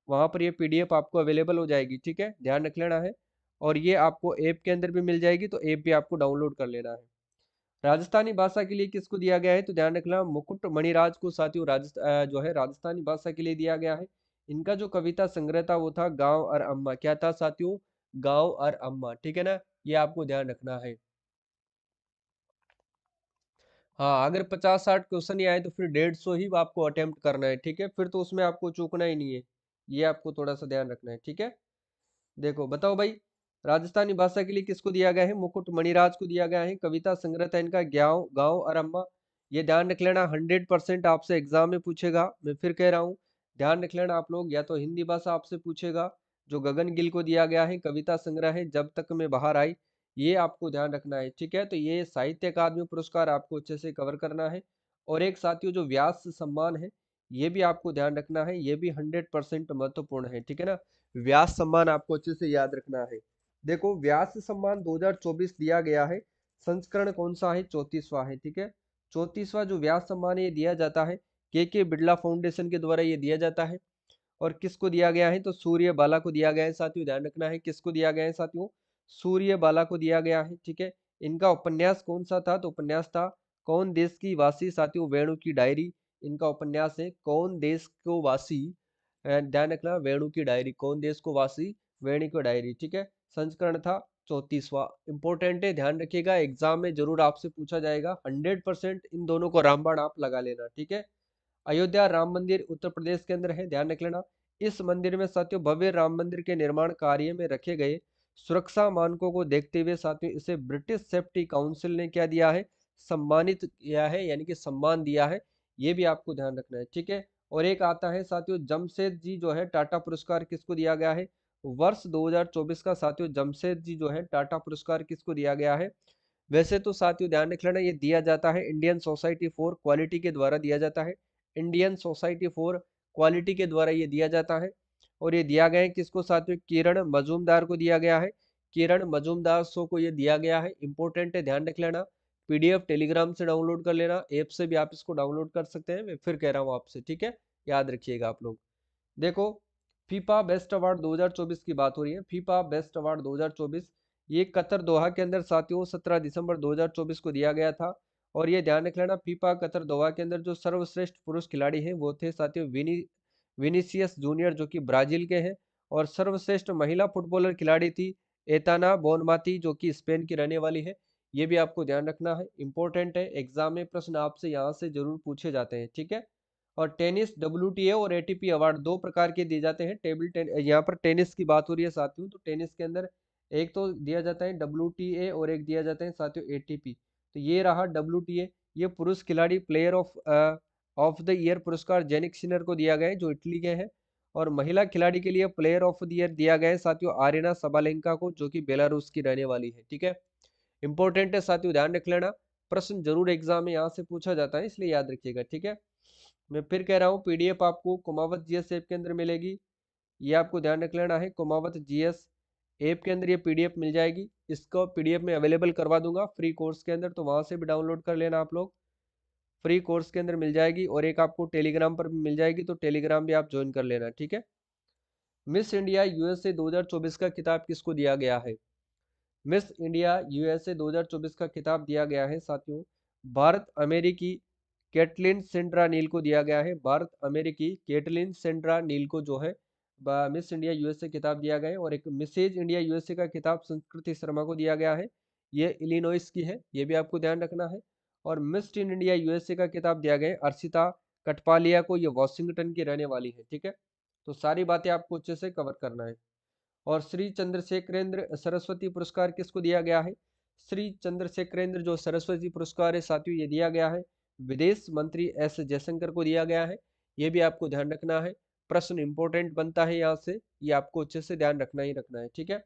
वहां पर ये पीडीएफ आपको अवेलेबल हो जाएगी, ठीक है, ध्यान रख लेना है। और ये आपको ऐप के अंदर भी मिल जाएगी, तो ऐप भी आपको डाउनलोड कर लेना है। राजस्थानी भाषा के लिए किसको दिया गया है, तो ध्यान रखना मुकुट मणिराज को साथियों जो है राजस्थानी भाषा के लिए दिया गया है। इनका जो कविता संग्रह था वो था गांव और अम्मा। क्या था साथियों? गांव और अम्मा, ठीक है ना, ये आपको ध्यान रखना है। हाँ, अगर 50-60 क्वेश्चन ही आए तो फिर 150 ही आपको अटेम्प्ट करना है, ठीक है, फिर तो उसमें आपको चूकना ही नहीं है। ये आपको थोड़ा सा ध्यान रखना है, ठीक है। देखो बताओ भाई, राजस्थानी भाषा के लिए किसको दिया गया है? मुकुट मणिराज को दिया गया है। कविता संग्रह था इनका गाँव गाँव और अम्मा। ये ध्यान रख लेना, 100% आपसे एग्जाम में पूछेगा। मैं फिर कह रहा हूँ, ध्यान रख लेना आप लोग, या तो हिंदी भाषा आपसे पूछेगा, जो गगन गिल को दिया गया है, कविता संग्रह है जब तक मैं बाहर आई, ये आपको ध्यान रखना है, ठीक है। तो ये साहित्य अकादमी पुरस्कार आपको अच्छे से कवर करना है। और एक साथियों जो व्यास सम्मान है, ये भी आपको ध्यान रखना है, ये भी 100% महत्वपूर्ण है, ठीक है ना। व्यास सम्मान आपको अच्छे से याद रखना है। देखो, व्यास सम्मान 2024 दिया गया है, संस्करण कौन सा है? 34वां है, ठीक है। 34वां जो व्यास सम्मान है, ये दिया जाता है के बिड़ला फाउंडेशन के द्वारा ये दिया जाता है। और किसको दिया गया है? तो सूर्य बाला को दिया गया है साथियों, ध्यान रखना है, किसको दिया गया है साथियों? सूर्य बाला को दिया गया है, ठीक है। इनका उपन्यास कौन सा था? तो उपन्यास था कौन देश की वासी साथियों, वेणु की डायरी। इनका उपन्यास है कौन देश को वासी, ध्यान रखना, वेणु की डायरी, कौन देश को वासी, वेणु की डायरी, ठीक है। संस्करण था 34वां। इंपॉर्टेंट है, ध्यान रखिएगा, एग्जाम में जरूर आपसे पूछा जाएगा। 100% इन दोनों को रामबाण आप लगा लेना, ठीक है। अयोध्या राम मंदिर उत्तर प्रदेश के अंदर है, ध्यान रख लेना। इस मंदिर में साथियों भव्य राम मंदिर के निर्माण कार्य में रखे गए सुरक्षा मानकों को देखते हुए साथियों इसे ब्रिटिश सेफ्टी काउंसिल ने क्या दिया है? सम्मानित किया है, यानी कि सम्मान दिया है। ये भी आपको ध्यान रखना है, ठीक है। और एक आता है साथियों जमशेद जी जो है टाटा पुरस्कार, किसको दिया गया है? वर्ष 2024 का साथियों जमशेद जी जो है टाटा पुरस्कार किसको दिया गया है? वैसे तो साथियों ध्यान रख लेना, ये दिया जाता है इंडियन सोसाइटी फॉर क्वालिटी के द्वारा दिया जाता है। इंडियन सोसाइटी फॉर क्वालिटी के द्वारा ये दिया जाता है। और ये दिया गया है किसको साथियों? किरण मजूमदार को दिया गया है। किरण मजूमदार सो को ये दिया गया है, इंपॉर्टेंट है, ध्यान रख लेना। पीडीएफ टेलीग्राम से डाउनलोड कर लेना, ऐप से भी आप इसको डाउनलोड कर सकते हैं, मैं फिर कह रहा हूँ आपसे, ठीक है, याद रखिएगा आप लोग। देखो, फीफा बेस्ट अवार्ड 2024 की बात हो रही है, फीफा बेस्ट अवार्ड 2024, ये कतर दोहा के अंदर साथियों 17 दिसंबर 2024 को दिया गया था। और ये ध्यान रख लेना, फीफा कतर दोहा के अंदर जो सर्वश्रेष्ठ पुरुष खिलाड़ी हैं वो थे साथियों विनीसियस जूनियर जो कि ब्राजील के हैं। और सर्वश्रेष्ठ महिला फुटबॉलर खिलाड़ी थी एताना बोनमाती जो कि स्पेन की रहने वाली है। ये भी आपको ध्यान रखना है, इंपॉर्टेंट है, एग्जाम में प्रश्न आपसे यहाँ से जरूर पूछे जाते हैं, ठीक है। और टेनिस डब्ल्यूटीए और एटीपी अवार्ड दो प्रकार के दिए जाते हैं। यहाँ पर टेनिस की बात हो रही है साथियों, तो टेनिस के अंदर एक तो दिया जाता है डब्ल्यूटीए और एक दिया जाता है साथियों एटीपी। तो ये रहा डब्ल्यूटीए, ये पुरुष खिलाड़ी प्लेयर ऑफ द ईयर पुरस्कार जेनिक सिनर को दिया गया है जो इटली के हैं। और महिला खिलाड़ी के लिए प्लेयर ऑफ द ईयर दिया गया है साथियों आरिना सबालेंका को, जो कि बेलारूस की रहने वाली है, ठीक है। इंपॉर्टेंट है साथियों, ध्यान रख लेना, प्रश्न जरूर एग्जाम में यहाँ से पूछा जाता है, इसलिए याद रखिएगा, ठीक है। मैं फिर कह रहा हूँ, पीडीएफ आपको कुमावत जीएस ऐप के अंदर मिलेगी, ये आपको ध्यान रख लेना है, कुमावत जीएस ऐप के अंदर ये पीडीएफ मिल जाएगी। इसको पीडीएफ में अवेलेबल करवा दूंगा फ्री कोर्स के अंदर, तो वहां से भी डाउनलोड कर लेना आप लोग, फ्री कोर्स के अंदर मिल जाएगी। और एक आपको टेलीग्राम पर भी मिल जाएगी, तो टेलीग्राम भी आप ज्वाइन कर लेना, ठीक है। मिस इंडिया यूएसए 2024 का खिताब किसको दिया गया है? मिस इंडिया यूएसए 2024 का खिताब दिया गया है साथियों भारत अमेरिकी कैटलिन सेंड्रा नील को दिया गया है। भारत अमेरिकी कैटलिन सेंड्रा नील को जो है मिस इंडिया यूएसए खिताब दिया गया है। और एक मिसेज इंडिया यूएसए का खिताब संस्कृति शर्मा को दिया गया है। ये इलिनॉइस की है, ये भी आपको ध्यान रखना है। और मिस टीन इंडिया यूएसए का खिताब दिया गया है अर्शिता कटपालिया को, ये वॉशिंगटन की रहने वाली है, ठीक है। तो सारी बातें आपको अच्छे से कवर करना है। और श्री चंद्रशेखरेंद्र सरस्वती पुरस्कार किसको दिया गया है? श्री चंद्रशेखरेंद्र जो सरस्वती पुरस्कार है साथियों, ये दिया गया है विदेश मंत्री एस जयशंकर को दिया गया है। ये भी आपको ध्यान रखना है, प्रश्न इंपॉर्टेंट बनता है यहाँ से, ये आपको अच्छे से ध्यान रखना ही रखना है, ठीक है।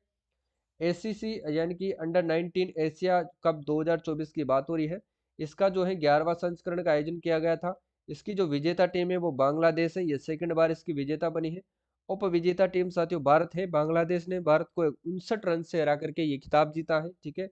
एसीसी यानी कि अंडर 19 एशिया कप 2024 की बात हो रही है। इसका जो है 11वां संस्करण का आयोजन किया गया था। इसकी जो विजेता टीम है वो बांग्लादेश है, ये सेकंड बार इसकी विजेता बनी है। उप विजेता टीम साथियों भारत है, बांग्लादेश ने भारत को 59 रन से हरा करके ये खिताब जीता है, ठीक है।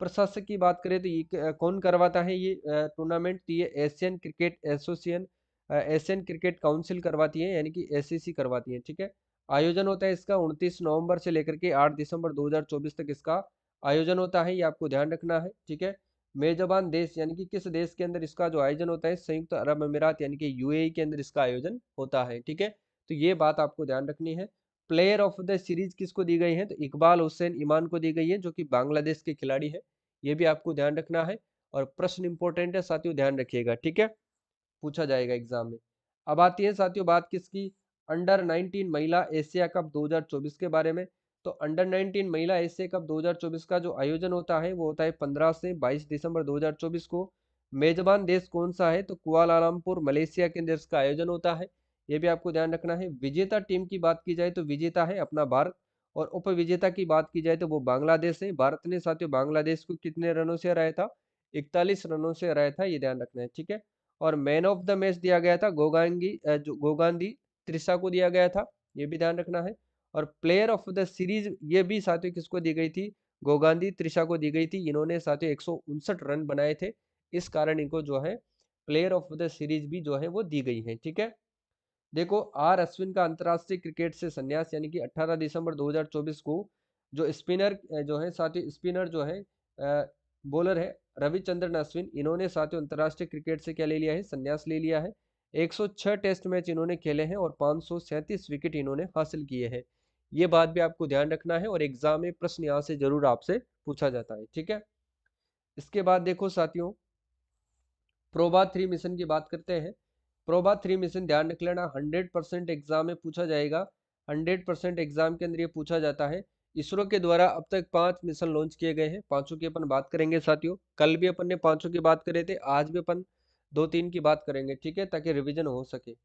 प्रशासक की बात करें तो ये कौन करवाता है ये टूर्नामेंट? तो ये Asian cricket association, Asian cricket council करवाती है, यानी कि एसीसी करवाती है, ठीक है। आयोजन होता है इसका 29 नवंबर से लेकर के 8 दिसंबर 2024 तक इसका आयोजन होता है, ये आपको ध्यान रखना है, ठीक है। मेजबान देश यानी कि किस देश के अंदर इसका जो आयोजन होता है? संयुक्त अरब अमीरात यानी कि यूएई के अंदर इसका आयोजन होता है, ठीक है। तो ये बात आपको ध्यान रखनी है। प्लेयर ऑफ द सीरीज किसको दी गई है? तो इकबाल हुसैन ईमान को दी गई है, जो कि बांग्लादेश के खिलाड़ी है। ये भी आपको ध्यान रखना है। और प्रश्न इंपॉर्टेंट है साथियों, ध्यान रखिएगा, ठीक है, पूछा जाएगा एग्जाम में। अब आती है साथियों बात किसकी? अंडर 19 महिला एशिया कप 2024 के बारे में। तो अंडर 19 महिला एशिया कप 2024 का जो आयोजन होता है वो होता है 15 से 22 दिसंबर 2024 को। मेजबान देश कौन सा है? तो कुआलालंपुर मलेशिया के अंदर इसका आयोजन होता है, ये भी आपको ध्यान रखना है। विजेता टीम की बात की जाए तो विजेता है अपना भारत, और उप विजेता की बात की जाए तो वो बांग्लादेश है। भारत ने साथियों बांग्लादेश को कितने रनों से हराया था? 41 रनों से हराया था, ये ध्यान रखना है, ठीक है। और मैन ऑफ द मैच दिया गया था जो गोगांदी त्रिशा को दिया गया था, ये भी ध्यान रखना है। और प्लेयर ऑफ द सीरीज ये भी साथियों किसको दी गई थी? गोगांदी त्रिशा को दी गई थी। इन्होंने साथियों 159 रन बनाए थे, इस कारण इनको जो है प्लेयर ऑफ द सीरीज भी जो है वो दी गई है, ठीक है। देखो आर अश्विन का अंतरराष्ट्रीय क्रिकेट से संन्यास, यानी कि 18 दिसंबर 2024 को जो स्पिनर जो है साथी स्पिनर जो है बॉलर है रविचंद्रन अश्विन, इन्होंने साथियों अंतरराष्ट्रीय क्रिकेट से क्या ले लिया है? संन्यास ले लिया है। 106 टेस्ट मैच इन्होंने खेले हैं और 537 विकेट इन्होंने हासिल किए हैं। ये बात भी आपको ध्यान रखना है, और एग्जाम में प्रश्न यहाँ से जरूर आपसे पूछा जाता है, ठीक है। इसके बाद देखो साथियों प्रोबा 3 मिशन की बात करते हैं। प्रोबा 3 मिशन ध्यान रख लेना, 100% एग्जाम में पूछा जाएगा। 100% एग्जाम के अंदर ये पूछा जाता है। इसरो के द्वारा अब तक 5 मिशन लॉन्च किए गए हैं, पांचों की अपन बात करेंगे साथियों। कल भी अपन ने पांचों की बात करे थे, आज भी अपन 2-3 की बात करेंगे, ठीक है, ताकि रिवीजन हो सके।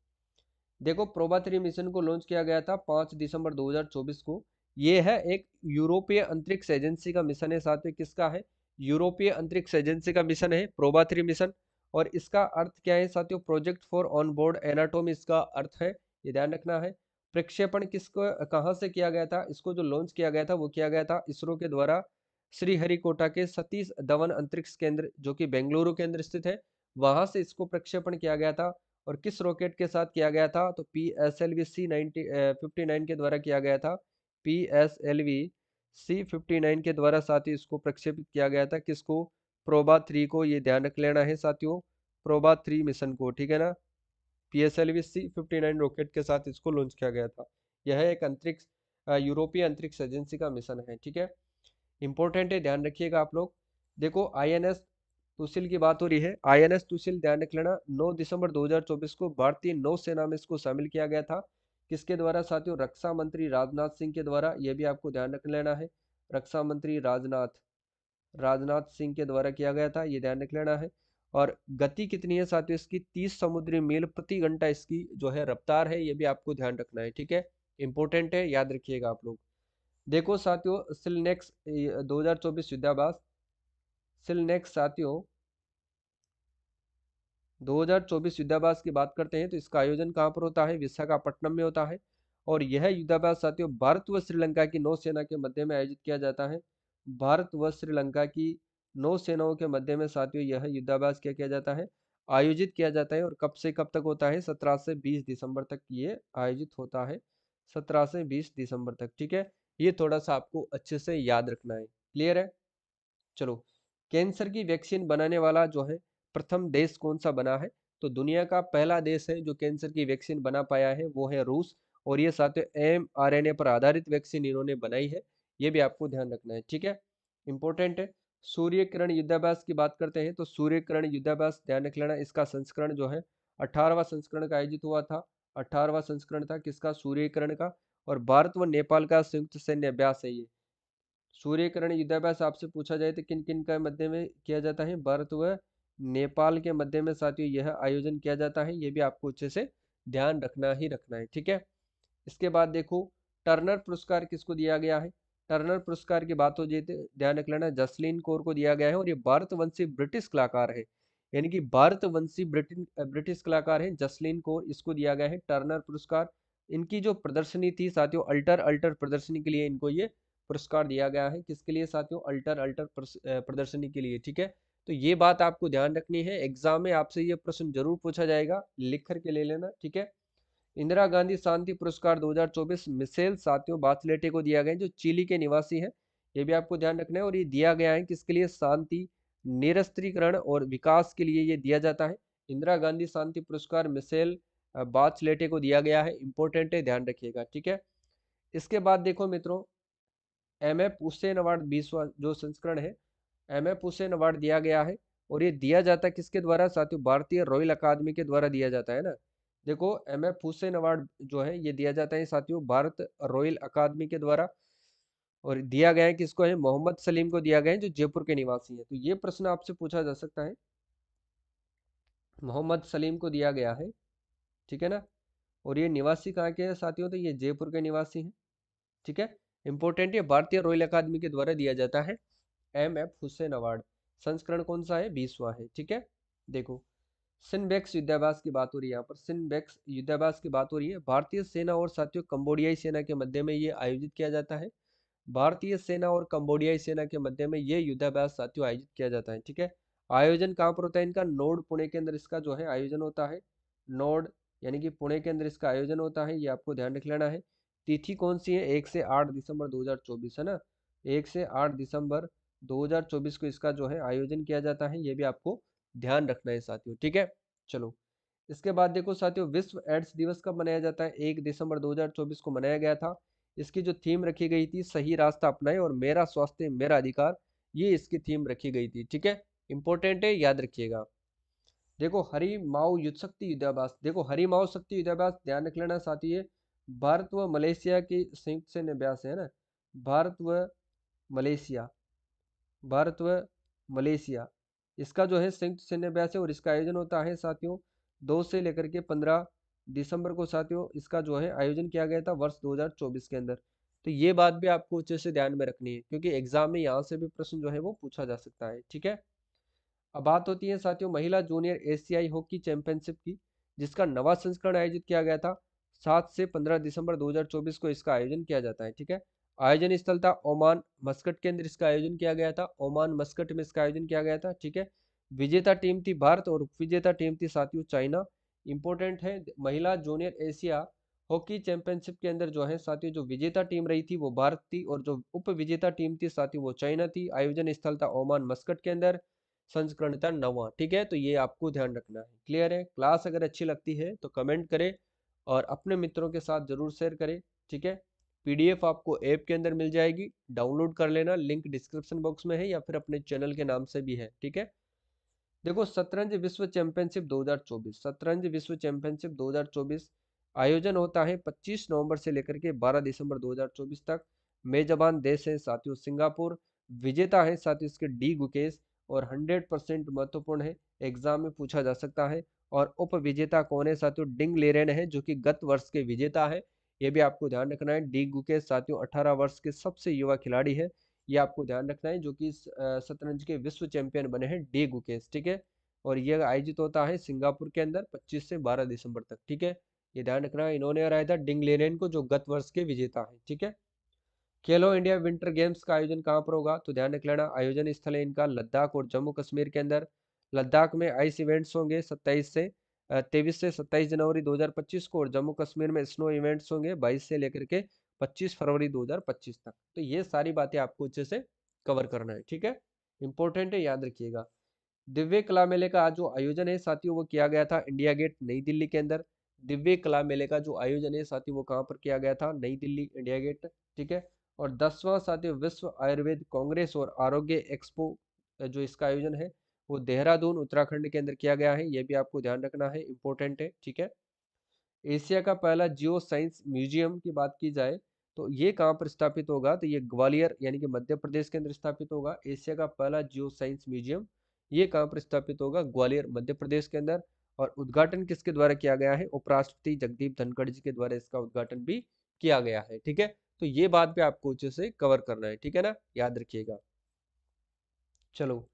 देखो प्रोबा 3 मिशन को लॉन्च किया गया था 5 दिसंबर 2024 को। ये है एक यूरोपीय अंतरिक्ष एजेंसी का मिशन है साथियों। किसका है? यूरोपीय अंतरिक्ष एजेंसी का मिशन है प्रोबा 3 मिशन। और इसका अर्थ क्या है साथियों? Project for on board anatomy इसका अर्थ है, ये ध्यान रखना है। प्रक्षेपण किसको कहाँ से किया गया था? इसको जो लॉन्च किया गया था वो किया गया था इसरो के द्वारा श्रीहरिकोटा के सतीश धवन अंतरिक्ष केंद्र, जो कि बेंगलुरु के अंदर स्थित है, वहां से इसको प्रक्षेपण किया गया था। और किस रॉकेट के साथ किया गया था? तो PSLV C59 के द्वारा किया गया था। PSLV C59 के द्वारा साथियों इसको प्रक्षेपित किया गया था। किसको? प्रोबा 3 को, ये ध्यान रख लेना है साथियों, प्रोबा 3 मिशन को, ठीक है ना। PSLV C59 रॉकेट के साथ इसको लॉन्च किया गया था। यह एक अंतरिक्ष यूरोपीय अंतरिक्ष एजेंसी का मिशन है, ठीक है। इंपॉर्टेंट है, ध्यान रखिएगा आप लोग। देखो INS तुशिल की बात हो रही है। INS तुशिल ध्यान रख लेना, 9 दिसंबर 2024 को भारतीय नौसेना में इसको शामिल किया गया था। किसके द्वारा साथियों? रक्षा मंत्री राजनाथ सिंह के द्वारा, यह भी आपको ध्यान रख लेना है। रक्षा मंत्री राजनाथ सिंह के द्वारा किया गया था, ये ध्यान रख लेना है। और गति कितनी है साथियों इसकी? 30 समुद्री मील प्रति घंटा इसकी जो है रफ्तार है, ये भी आपको ध्यान रखना है, ठीक है। इंपॉर्टेंट है, याद रखिएगा आप लोग। देखो साथियों सिलनेक्स 2024 युद्धाभ्यास, सिलनेक्स साथियों 2024 युद्धाभ्यास की बात करते हैं तो इसका आयोजन कहाँ पर होता है? विशाखापट्टनम में होता है। और यह युद्धाभ्यास साथियों भारत व श्रीलंका की नौसेना के मध्य में आयोजित किया जाता है। भारत व श्रीलंका की नौसेनाओं के मध्य में साथियों यह युद्धाभ्यास क्या किया जाता है? आयोजित किया जाता है। और कब से कब तक होता है? 17 से 20 दिसंबर तक ये आयोजित होता है, 17 से 20 दिसंबर तक, ठीक है। ये थोड़ा सा आपको अच्छे से याद रखना है, क्लियर है। चलो, कैंसर की वैक्सीन बनाने वाला जो है प्रथम देश कौन सा बना है? तो दुनिया का पहला देश है जो कैंसर की वैक्सीन बना पाया है वो है रूस। और ये साथियों mRNA पर आधारित वैक्सीन इन्होंने बनाई है, ये भी आपको ध्यान रखना है, ठीक है, इंपॉर्टेंट है। सूर्य किरण युद्धाभ्यास की बात करते हैं तो सूर्य किरण युद्धाभ्यास ध्यान रख लेना, इसका संस्करण जो है 18वां संस्करण का आयोजित हुआ था। 18वां संस्करण था किसका? सूर्य किरण का। और भारत व नेपाल का संयुक्त सैन्य अभ्यास है ये। सूर्य किरण युद्धाभ्यास आपसे पूछा जाए तो किन किन का मध्य में किया जाता है? भारत व नेपाल के मध्य में साथियों यह आयोजन किया जाता है। ये भी आपको अच्छे से ध्यान रखना ही रखना है, ठीक है। इसके बाद देखो टर्नर पुरस्कार किसको दिया गया है? टर्नर पुरस्कार की बात हो जाए तो ध्यान रख लेना जसलीन कौर को दिया गया है, और ये भारतवंशी ब्रिटिश कलाकार है, यानी कि भारतवंशी ब्रिटिश कलाकार है जसलीन कौर, इसको दिया गया है टर्नर पुरस्कार। इनकी जो प्रदर्शनी थी साथियों, अल्टर अल्टर प्रदर्शनी के लिए इनको ये पुरस्कार दिया गया है। किसके लिए साथियों? अल्टर अल्टर प्रदर्शनी के लिए, ठीक है। तो ये बात आपको ध्यान रखनी है, एग्जाम में आपसे ये प्रश्न जरूर पूछा जाएगा, लिख करके ले लेना, ठीक है। इंदिरा गांधी शांति पुरस्कार 2024 मिशेल साथियों बाचलेटे को दिया गया है, जो चिली के निवासी हैं। ये भी आपको ध्यान रखना है। और ये दिया गया है किसके लिए? शांति, निरस्त्रीकरण और विकास के लिए ये दिया जाता है। इंदिरा गांधी शांति पुरस्कार मिशेल बाचलेटे को दिया गया है, इंपॉर्टेंट है, ध्यान रखिएगा, ठीक है। इसके बाद देखो मित्रों, एमएफ हुसैन अवार्ड 20वां जो संस्करण है, एमएफ हुसैन अवार्ड दिया गया है। और ये दिया जाता है किसके द्वारा साथियों? भारतीय रॉयल अकादमी के द्वारा दिया जाता है ना। देखो एमएफ हुसैन अवार्ड जो है ये दिया जाता है साथियों भारत रॉयल अकादमी के द्वारा। और दिया गया है किसको? है मोहम्मद सलीम को दिया गया है, जो जयपुर के निवासी है। तो ये प्रश्न आपसे पूछा जा सकता है, मोहम्मद सलीम को दिया गया है, ठीक है ना। और ये निवासी कहाँ के हैं साथियों? तो ये जयपुर के निवासी हैं, ठीक है। इंपॉर्टेंट, ये भारतीय रॉयल अकादमी के द्वारा दिया जाता है एमएफ हुसैन अवार्ड। संस्करण कौन सा है? 20वां है, ठीक है। देखो सिनबेक्स युद्धाभ्यास की बात हो रही है, यहाँ पर सिनबेक्स युद्धाभ्यास की बात हो रही है। भारतीय सेना और साथियों कंबोडियाई सेना के मध्य में ये आयोजित किया जाता है। भारतीय सेना और कंबोडियाई सेना के मध्य में ये युद्धाभ्यास साथियों आयोजित किया जाता है, ठीक है। आयोजन कहाँ पर होता है इनका? नोड पुणे के अंदर इसका जो है आयोजन होता है। नोड यानी कि पुणे के अंदर इसका आयोजन होता है, ये आपको ध्यान रख लेना है। तिथि कौन सी है? 1 से 8 दिसंबर 2024 है ना। 1 से 8 दिसंबर 2024 को इसका जो है आयोजन किया जाता है, ये भी आपको ध्यान रखना है साथियों, ठीक है। चलो इसके बाद देखो साथियों, विश्व एड्स दिवस कब मनाया जाता है? 1 दिसंबर 2024 को मनाया गया था। इसकी जो थीम रखी गई थी, सही रास्ता अपनाएं और मेरा स्वास्थ्य मेरा अधिकार, ये इसकी थीम रखी गई थी, ठीक है। इंपॉर्टेंट है, याद रखिएगा। देखो हरि माओ युद्ध शक्ति युद्धाभ्यास, देखो हरि माओ शक्ति युद्धाभ्यास ध्यान रख लेना साथी, ये भारत व मलेशिया की संयुक्त सैन्य अभ्यास है ना। भारत व मलेशिया, भारत व मलेशिया, इसका जो है संयुक्त सैन्य अभ्यास है। और इसका आयोजन होता है साथियों 2 से लेकर के 15 दिसंबर को साथियों इसका जो है आयोजन किया गया था वर्ष 2024 के अंदर। तो ये बात भी आपको अच्छे से ध्यान में रखनी है, क्योंकि एग्जाम में यहाँ से भी प्रश्न जो है वो पूछा जा सकता है, ठीक है। अब बात होती है साथियों महिला जूनियर एशियाई हॉकी चैंपियनशिप की, जिसका नवा संस्करण आयोजित किया गया था। 7 से 15 दिसंबर 2024 को इसका आयोजन किया जाता है, ठीक है। आयोजन स्थल था ओमान मस्कट के अंदर इसका आयोजन किया गया था, ओमान मस्कट में इसका आयोजन किया गया था, ठीक है। विजेता टीम थी भारत और उपविजेता टीम थी साथियों चाइना। इंपॉर्टेंट है, महिला जूनियर एशिया हॉकी चैंपियनशिप के अंदर जो है साथियों जो विजेता टीम रही थी वो भारत थी, और जो उप विजेता टीम थी साथियों वो चाइना थी। आयोजन स्थल था ओमान मस्कट के अंदर। संस्करण था 9वां, ठीक है। तो ये आपको ध्यान रखना है, क्लियर है। क्लास अगर अच्छी लगती है तो कमेंट करें और अपने मित्रों के साथ जरूर शेयर करें, ठीक है। पीडीएफ आपको ऐप के अंदर मिल जाएगी, डाउनलोड कर लेना, लिंक डिस्क्रिप्शन बॉक्स में है या फिर अपने चैनल के नाम से भी है, ठीक है। देखो शतरंज विश्व चैंपियनशिप 2024, शतरंज विश्व चैंपियनशिप 2024 आयोजन होता है 25 नवंबर से लेकर के 12 दिसंबर 2024 तक। मेजबान देश है साथियों सिंगापुर। विजेता है साथियों इसके डी गुकेश। और 100% महत्वपूर्ण है, एग्जाम में पूछा जा सकता है। और उप विजेता कौन है साथियों? डिंग लेरेन है, जो कि गत वर्ष के विजेता है। ये भी आपको ध्यान रखना है। डी गुकेश साथियों 18 वर्ष के सबसे युवा खिलाड़ी है, ये आपको ध्यान रखना है, जो कि शतरंज के विश्व चैंपियन बने हैं डी गुकेश, ठीक है। और यह आयोजित होता है सिंगापुर के अंदर 25 से 12 दिसंबर तक, ठीक है। ये ध्यान रखना है, इन्होंने हराया था डिंग लेरेन को, जो गत वर्ष के विजेता है, ठीक है। खेलो इंडिया विंटर गेम्स का आयोजन कहाँ पर होगा? तो ध्यान रख लेना, आयोजन स्थल है इनका लद्दाख और जम्मू कश्मीर के अंदर। लद्दाख में आइस इवेंट्स होंगे 23 से 27 जनवरी 2025 को, और जम्मू कश्मीर में स्नो इवेंट्स होंगे 22 से लेकर के 25 फरवरी 2025 तक। तो ये सारी बातें आपको अच्छे से कवर करना है, ठीक है। इंपॉर्टेंट है, याद रखिएगा। दिव्य कला मेले का आज जो आयोजन है साथियों वो किया गया था इंडिया गेट नई दिल्ली के अंदर। दिव्य कला मेले का जो आयोजन है साथियों वो कहाँ पर किया गया था? नई दिल्ली, इंडिया गेट, ठीक है। और 10वां साथियों विश्व आयुर्वेद कांग्रेस और आरोग्य एक्सपो जो इसका आयोजन है वो देहरादून उत्तराखंड के अंदर किया गया है, ये भी आपको ध्यान रखना है, इंपॉर्टेंट है, ठीक है। एशिया का पहला जियो साइंस म्यूजियम की बात की जाए तो ये कहाँ पर स्थापित होगा, तो ये ग्वालियर यानी कि मध्य प्रदेश के अंदर स्थापित होगा। एशिया का पहला जियो साइंस म्यूजियम ये कहाँ पर स्थापित होगा, ग्वालियर मध्य प्रदेश के अंदर। और उद्घाटन किसके द्वारा किया गया है, उपराष्ट्रपति जगदीप धनखड़ जी के द्वारा इसका उद्घाटन भी किया गया है, ठीक है। तो ये बात भी आपको अच्छे से कवर करना है, ठीक है ना, याद रखिएगा। चलो,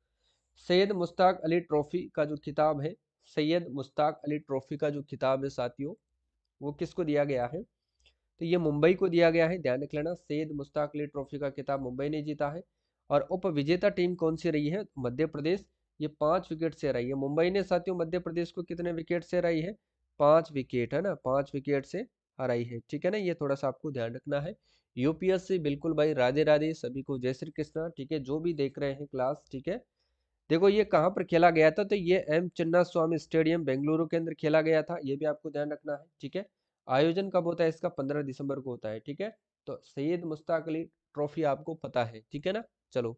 सैयद मुश्ताक अली ट्रॉफी का जो खिताब है, सैयद मुश्ताक अली ट्रॉफी का जो खिताब है साथियों, वो किसको दिया गया है, तो ये मुंबई को दिया गया है, ध्यान रख लेना। सैयद मुश्ताक अली ट्रॉफी का खिताब मुंबई ने जीता है। और उप विजेता टीम कौन सी रही है, मध्य प्रदेश। ये 5 विकेट से हराई है मुंबई ने साथियों, मध्य प्रदेश को कितने विकेट से हराई है, 5 विकेट, है ना, 5 विकेट से हराई है, ठीक है ना। ये थोड़ा सा आपको ध्यान रखना है। यूपीएससी बिल्कुल भाई, राधे राधे सभी को, जय श्री कृष्णा, ठीक है, जो भी देख रहे हैं क्लास, ठीक है। देखो ये कहाँ पर खेला गया था, तो ये एम चिन्ना स्वामी स्टेडियम बेंगलुरु के अंदर खेला गया था, ये भी आपको ध्यान रखना है, ठीक है। आयोजन कब होता है इसका, 15 दिसंबर को होता है, ठीक है। तो सैयद मुश्ताक अली ट्रॉफी आपको पता है, ठीक है ना। चलो,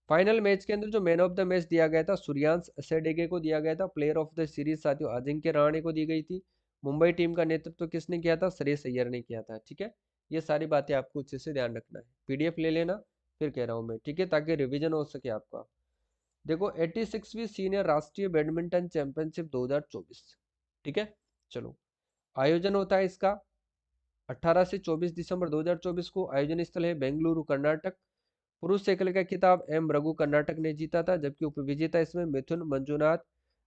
फाइनल मैच के अंदर जो मैन ऑफ द मैच दिया गया था, सूर्यांश असेडेगे को दिया गया था। प्लेयर ऑफ द सीरीज साथियों अजिंक्य रहाणे को दी गई थी। मुंबई टीम का नेतृत्व किसने किया था, श्रेयस अय्यर ने किया था, ठीक है। ये सारी बातें आपको अच्छे से ध्यान रखना है, पीडीएफ ले लेना, फिर कह रहा हूँ मैं, ठीक है, ताकि रिविजन हो सके आपका। देखो 86वीं सीनियर राष्ट्रीय बैडमिंटन चैंपियनशिप 2024, ठीक है। चलो, आयोजन होता है इसका 18 से 24 दिसंबर 2024 को। आयोजन स्थल है बेंगलुरु कर्नाटक। पुरुष एकल का खिताब एम रघु कर्नाटक ने जीता था, जबकि उपविजेता इसमें मिथुन मंजुनाथ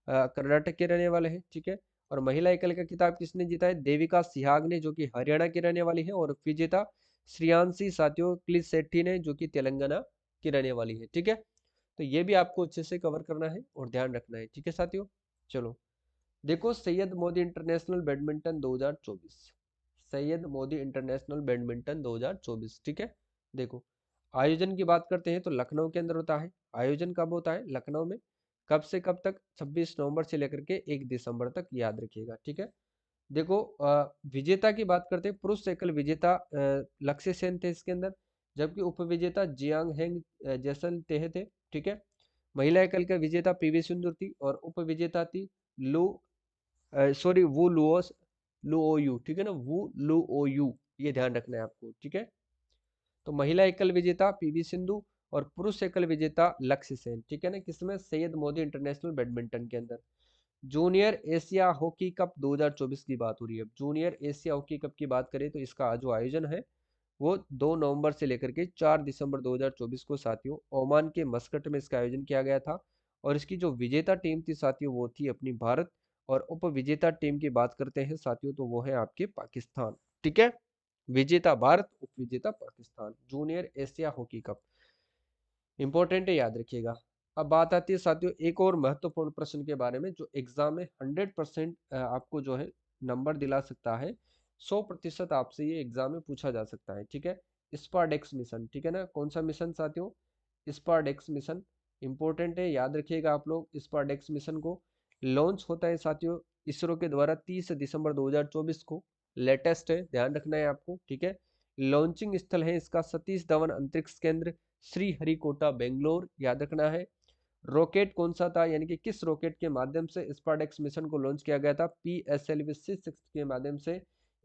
कर्नाटक के रहने वाले हैं, ठीक है। और महिला एकल का खिताब किसने जीता है, देविका सिहाग ने, जो कि हरियाणा की रहने वाली है। और उपविजेता श्रियांशी साथियों क्लिस सेट्टी ने, जो कि तेलंगाना की रहने वाली है, ठीक है। तो ये भी आपको अच्छे से कवर करना है और ध्यान रखना है, ठीक है साथियों। चलो, देखो Syed Modi international badminton 2024, Syed Modi international badminton 2024, ठीक है। देखो, आयोजन की बात करते हैं तो लखनऊ के अंदर होता है। आयोजन कब होता है, लखनऊ में। कब से कब तक, 26 नवंबर से लेकर के 1 दिसंबर तक, याद रखिएगा, ठीक है। देखो विजेता की बात करते हैं, पुरुष एकल विजेता लक्ष्य सेन थे इसके अंदर, जबकि उप विजेता जियांग हेंग जैसल तेह थे, ठीक है। महिला एकल का विजेता पीवी सिंधु थी और उप विजेता थी लू सॉरी वू लुओस लुओयू, ठीक है ना, वू लुओयू, ये ध्यान रखना है आपको, ठीक है। तो महिला एकल विजेता पीवी सिंधु और पुरुष एकल विजेता लक्ष्य सेन, ठीक है ना, किसमें, सैयद मोदी इंटरनेशनल बैडमिंटन के अंदर। जूनियर एशिया हॉकी कप 2024 की बात हो रही है। जूनियर एशिया हॉकी कप की बात करें तो इसका जो आयोजन है वो 2 नवंबर से लेकर के 4 दिसंबर 2024 को साथियों ओमान के मस्कट में इसका आयोजन किया गया था। और इसकी जो विजेता टीम थी साथियों वो थी अपनी भारत। और उप विजेता टीम की बात करते हैं साथियों तो वो है आपके पाकिस्तान, ठीक है। विजेता भारत, उप विजेता Pakistan, junior Asia hockey cup, important है, याद रखिएगा। अब बात आती है साथियों एक और महत्वपूर्ण प्रश्न के बारे में, जो एग्जाम में 100% आपको जो है नंबर दिला सकता है, 100% आपसे ये एग्जाम में पूछा जा सकता है, ठीक है। स्पारडेक्स मिशन, ठीक है ना, कौन सा मिशन साथियों, स्पारडेक्स मिशन, इंपॉर्टेंट है, याद रखिएगा आप लोग। स्पारडेक्स मिशन को लॉन्च होता है साथियों इसरो के द्वारा 30 दिसंबर 2024 को, लेटेस्ट है, ध्यान रखना है आपको, ठीक है। लॉन्चिंग स्थल है इसका सतीश धवन अंतरिक्ष केंद्र, श्री हरिकोटा बेंगलोर, याद रखना है। रॉकेट कौन सा था, यानी कि किस रॉकेट के माध्यम से स्पार्डेक्स मिशन को लॉन्च किया गया था, PSLV-6 के माध्यम से,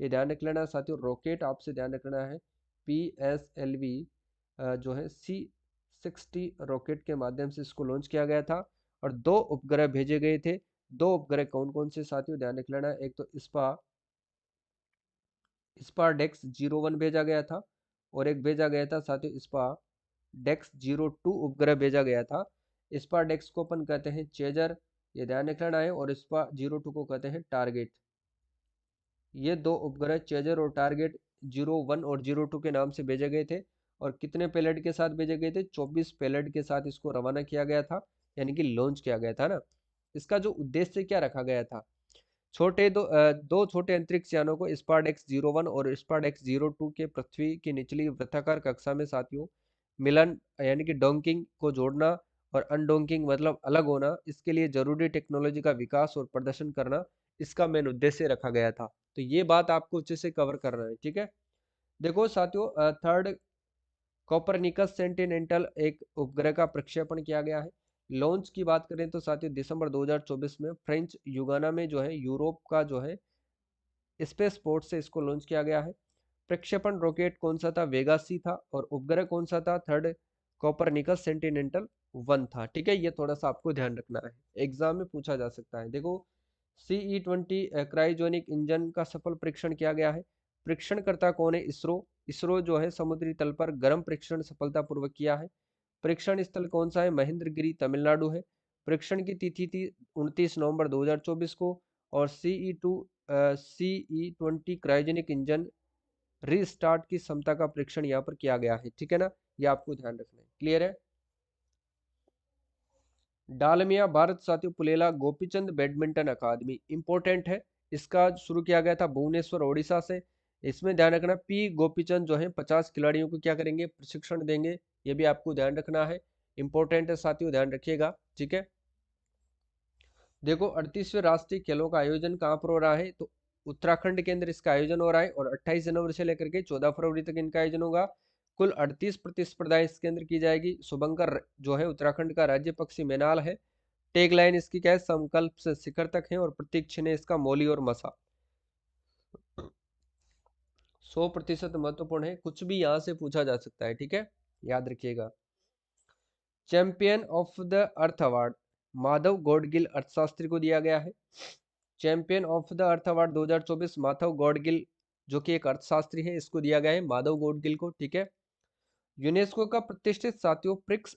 ये ध्यान रख लेना साथियों। रॉकेट आपसे ध्यान रखना है, PSLV जो है C60 रॉकेट के माध्यम से इसको लॉन्च किया गया था। और 2 उपग्रह भेजे गए थे। 2 उपग्रह कौन कौन से साथियों, ध्यान रख लेना, एक तो स्पारडेक्स 01 भेजा गया था और एक भेजा गया था साथियों स्पारडेक्स 02 उपग्रह भेजा गया था। स्पारडेक्स को अपन कहते हैं चेजर, ये ध्यान रखना है, और स्पा 02 को कहते हैं टारगेट। ये 2 उपग्रह चेजर और टारगेट 01 और 02 के नाम से भेजे गए थे। और कितने पेलेट के साथ भेजे गए थे, 24 पेलेट के साथ इसको रवाना किया गया था, यानी कि लॉन्च किया गया था ना। इसका जो उद्देश्य क्या रखा गया था, दो छोटे अंतरिक्ष यानों को स्पारडेक्स 01 और स्पारडेक्स 02 के पृथ्वी की निचली वृत्ताकार कक्षा में साथियों मिलन यानी कि डोंकिंग को जोड़ना, और अनडोंकिंग मतलब अलग होना, इसके लिए जरूरी टेक्नोलॉजी का विकास और प्रदर्शन करना, इसका मेन उद्देश्य रखा गया था। तो ये बात आपको अच्छे से कवर करना है, ठीक है। देखो साथियों थर्ड कोपरनिकस सेंटिनेंटल एक उपग्रह का प्रक्षेपण किया गया है। लॉन्च की बात करें तो साथियों दिसंबर 2024 में फ्रेंच युगाना में जो है यूरोप का जो है स्पेस पोर्ट से इसको लॉन्च किया गया है। प्रक्षेपण रॉकेट कौन सा था? वेगा सी था। और उपग्रह कौन सा था? थर्ड कोपरनिकस सेंटिनेंटल 1 था। ठीक है, ये थोड़ा सा आपको ध्यान रखना है, एग्जाम में पूछा जा सकता है। देखो CE-20 क्रायोजेनिक इंजन का सफल परीक्षण किया गया है। परीक्षणकर्ता कौन है? इसरो। इसरो जो है समुद्री तल पर गर्म परीक्षण सफलतापूर्वक किया है। परीक्षण स्थल कौन सा है? महेंद्रगिरी तमिलनाडु है। परीक्षण की तिथि थी 29 नवंबर 2024 को। और CE-20 क्रायोजेनिक इंजन रीस्टार्ट की क्षमता का परीक्षण यहाँ पर किया गया है। ठीक है ना, ये आपको ध्यान रखना है। क्लियर है? डालमिया भारत साथियों पुलेला गोपीचंद बैडमिंटन अकादमी इंपॉर्टेंट है। इसका शुरू किया गया था भुवनेश्वर ओडिशा से। इसमें ध्यान रखना पी गोपीचंद जो है 50 खिलाड़ियों को क्या करेंगे? प्रशिक्षण देंगे। ये भी आपको ध्यान रखना है, इंपॉर्टेंट है साथियों, ध्यान रखिएगा। ठीक है, देखो 38वें राष्ट्रीय खेलों का आयोजन कहाँ पर हो रहा है? तो उत्तराखंड के अंदर इसका आयोजन हो रहा है। और 28 जनवरी से लेकर के 14 फरवरी तक इनका आयोजन होगा। कुल 38 प्रतिस्पर्धाएं इसके अंदर की जाएगी। शुभंकर जो है उत्तराखंड का राज्य पक्षी मैनाल है। टैग लाइन इसकी क्या है? संकल्प से शिखर तक है। और प्रतीक चिन्ह है इसका मौली और मसा। 100% महत्वपूर्ण है, कुछ भी यहाँ से पूछा जा सकता है। ठीक है, याद रखिएगा। Champion of the earth award Madhav Gadgil अर्थशास्त्री को दिया गया है। Champion of the earth award 2024 Madhav Gadgil जो कि एक अर्थशास्त्री है, इसको दिया गया है माधव गौडगिल को। ठीक है, यूनेस्को का प्रतिष्ठित साथियों प्रिक्स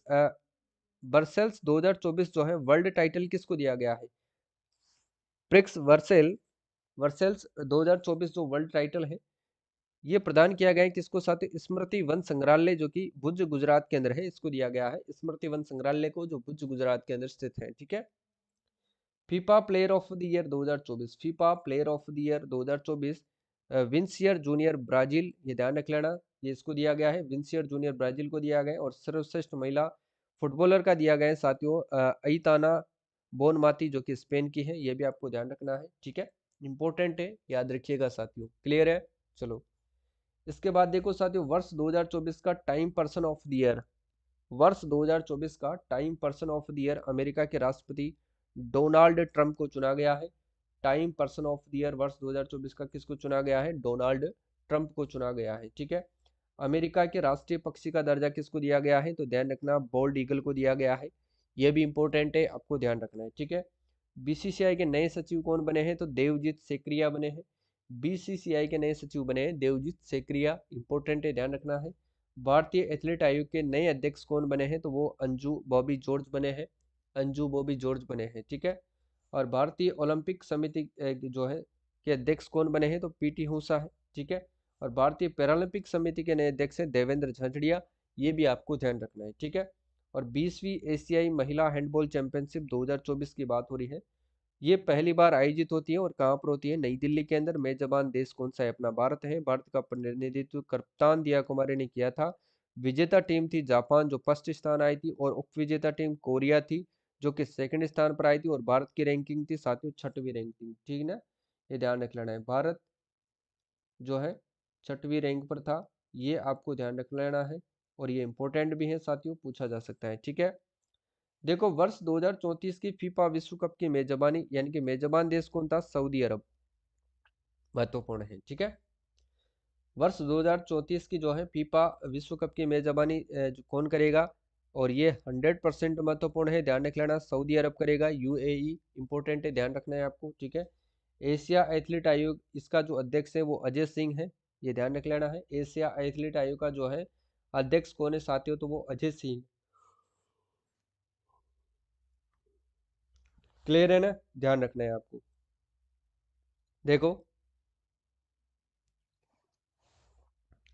वर्सेल्स 2024 जो है वर्ल्ड टाइटल किसको दिया गया है? प्रिक्स वर्सेल्स 2024 जो वर्ल्ड टाइटल है ये प्रदान किया गया है किसको साथियों? स्मृति वन संग्रहालय जो कि भुज गुजरात के अंदर है, इसको दिया गया है स्मृति वन संग्रहालय को, जो भुज गुजरात के अंदर स्थित है। ठीक है, FIFA player of the year 2024, FIFA player of the year 2024 Vinicius junior Brazil, ये ध्यान रख लेना, ये इसको दिया गया है, विंसियर जूनियर ब्राजील को दिया गया है। और सर्वश्रेष्ठ महिला फुटबॉलर का दिया गया है साथियों अइताना बोनमाती जो कि स्पेन की है, ये भी आपको ध्यान रखना है। ठीक है, इंपॉर्टेंट है, याद रखिएगा साथियों। क्लियर है? चलो इसके बाद देखो साथियों वर्ष 2024 का time person of the year, वर्ष 2024 का time person of the year America के राष्ट्रपति डोनाल्ड ट्रंप को चुना गया है। Time person of the year वर्ष 2024 का किसको चुना गया है? डोनाल्ड ट्रंप को चुना गया है। ठीक है, अमेरिका के राष्ट्रीय पक्षी का दर्जा किसको दिया गया है? तो ध्यान रखना बोल्ड ईगल को दिया गया है, यह भी इंपॉर्टेंट है, आपको ध्यान रखना है। ठीक है, बीसीसीआई के नए सचिव कौन बने हैं? तो देवजीत सेकरिया बने हैं। बीसीसीआई के नए सचिव बने हैं देवजीत सेकरिया, इंपॉर्टेंट है, ध्यान रखना है। भारतीय एथलेट आयोग के नए अध्यक्ष कौन बने हैं? तो वो अंजू बॉबी जॉर्ज बने हैं, अंजू बॉबी जॉर्ज बने हैं। ठीक है, और भारतीय ओलंपिक समिति जो है के अध्यक्ष कौन बने हैं? तो पीटी ऊषा है। ठीक है, और भारतीय पैरालंपिक समिति के नए अध्यक्ष हैं देवेंद्र झाझड़िया, ये भी आपको ध्यान रखना है। ठीक है, और 20वीं एशियाई महिला हैंडबॉल चैंपियनशिप 2024 की बात हो रही है, ये पहली बार आयोजित होती है और कहाँ पर होती है? नई दिल्ली के अंदर। मेजबान देश कौन सा है? अपना भारत है। भारत का प्रतिनिधित्व कप्तान दिया कुमारी ने किया था। विजेता टीम थी जापान जो फर्स्ट स्थान आई थी, और उप विजेता टीम कोरिया थी जो कि सेकंड स्थान पर आई थी। और भारत की रैंकिंग थी साथियों 6वीं रैंकिंग। ठीक ना, ये ध्यान रख लेना है, भारत जो है 6वीं रैंक पर था, ये आपको ध्यान रख लेना है। और ये इंपॉर्टेंट भी है साथियों, पूछा जा सकता है। ठीक है, देखो वर्ष 2034 की फीफा विश्व कप की मेजबानी यानी कि मेजबान देश कौन था? सऊदी अरब, महत्वपूर्ण है। ठीक है, वर्ष 2034 की जो है फीफा विश्व कप की मेजबानी कौन करेगा? और ये 100% महत्वपूर्ण है, ध्यान रख लेना, सऊदी अरब करेगा, यूएई, इंपॉर्टेंट है, ध्यान रखना है आपको। ठीक है, एशिया एथलीट आयोग इसका जो अध्यक्ष है वो अजय सिंह है, ये ध्यान रख लेना है। एशिया एथलीट आयोग का जो है अध्यक्ष कौन है साथियों? तो वो अजय सिंह। क्लियर है ना, ध्यान रखना है आपको। देखो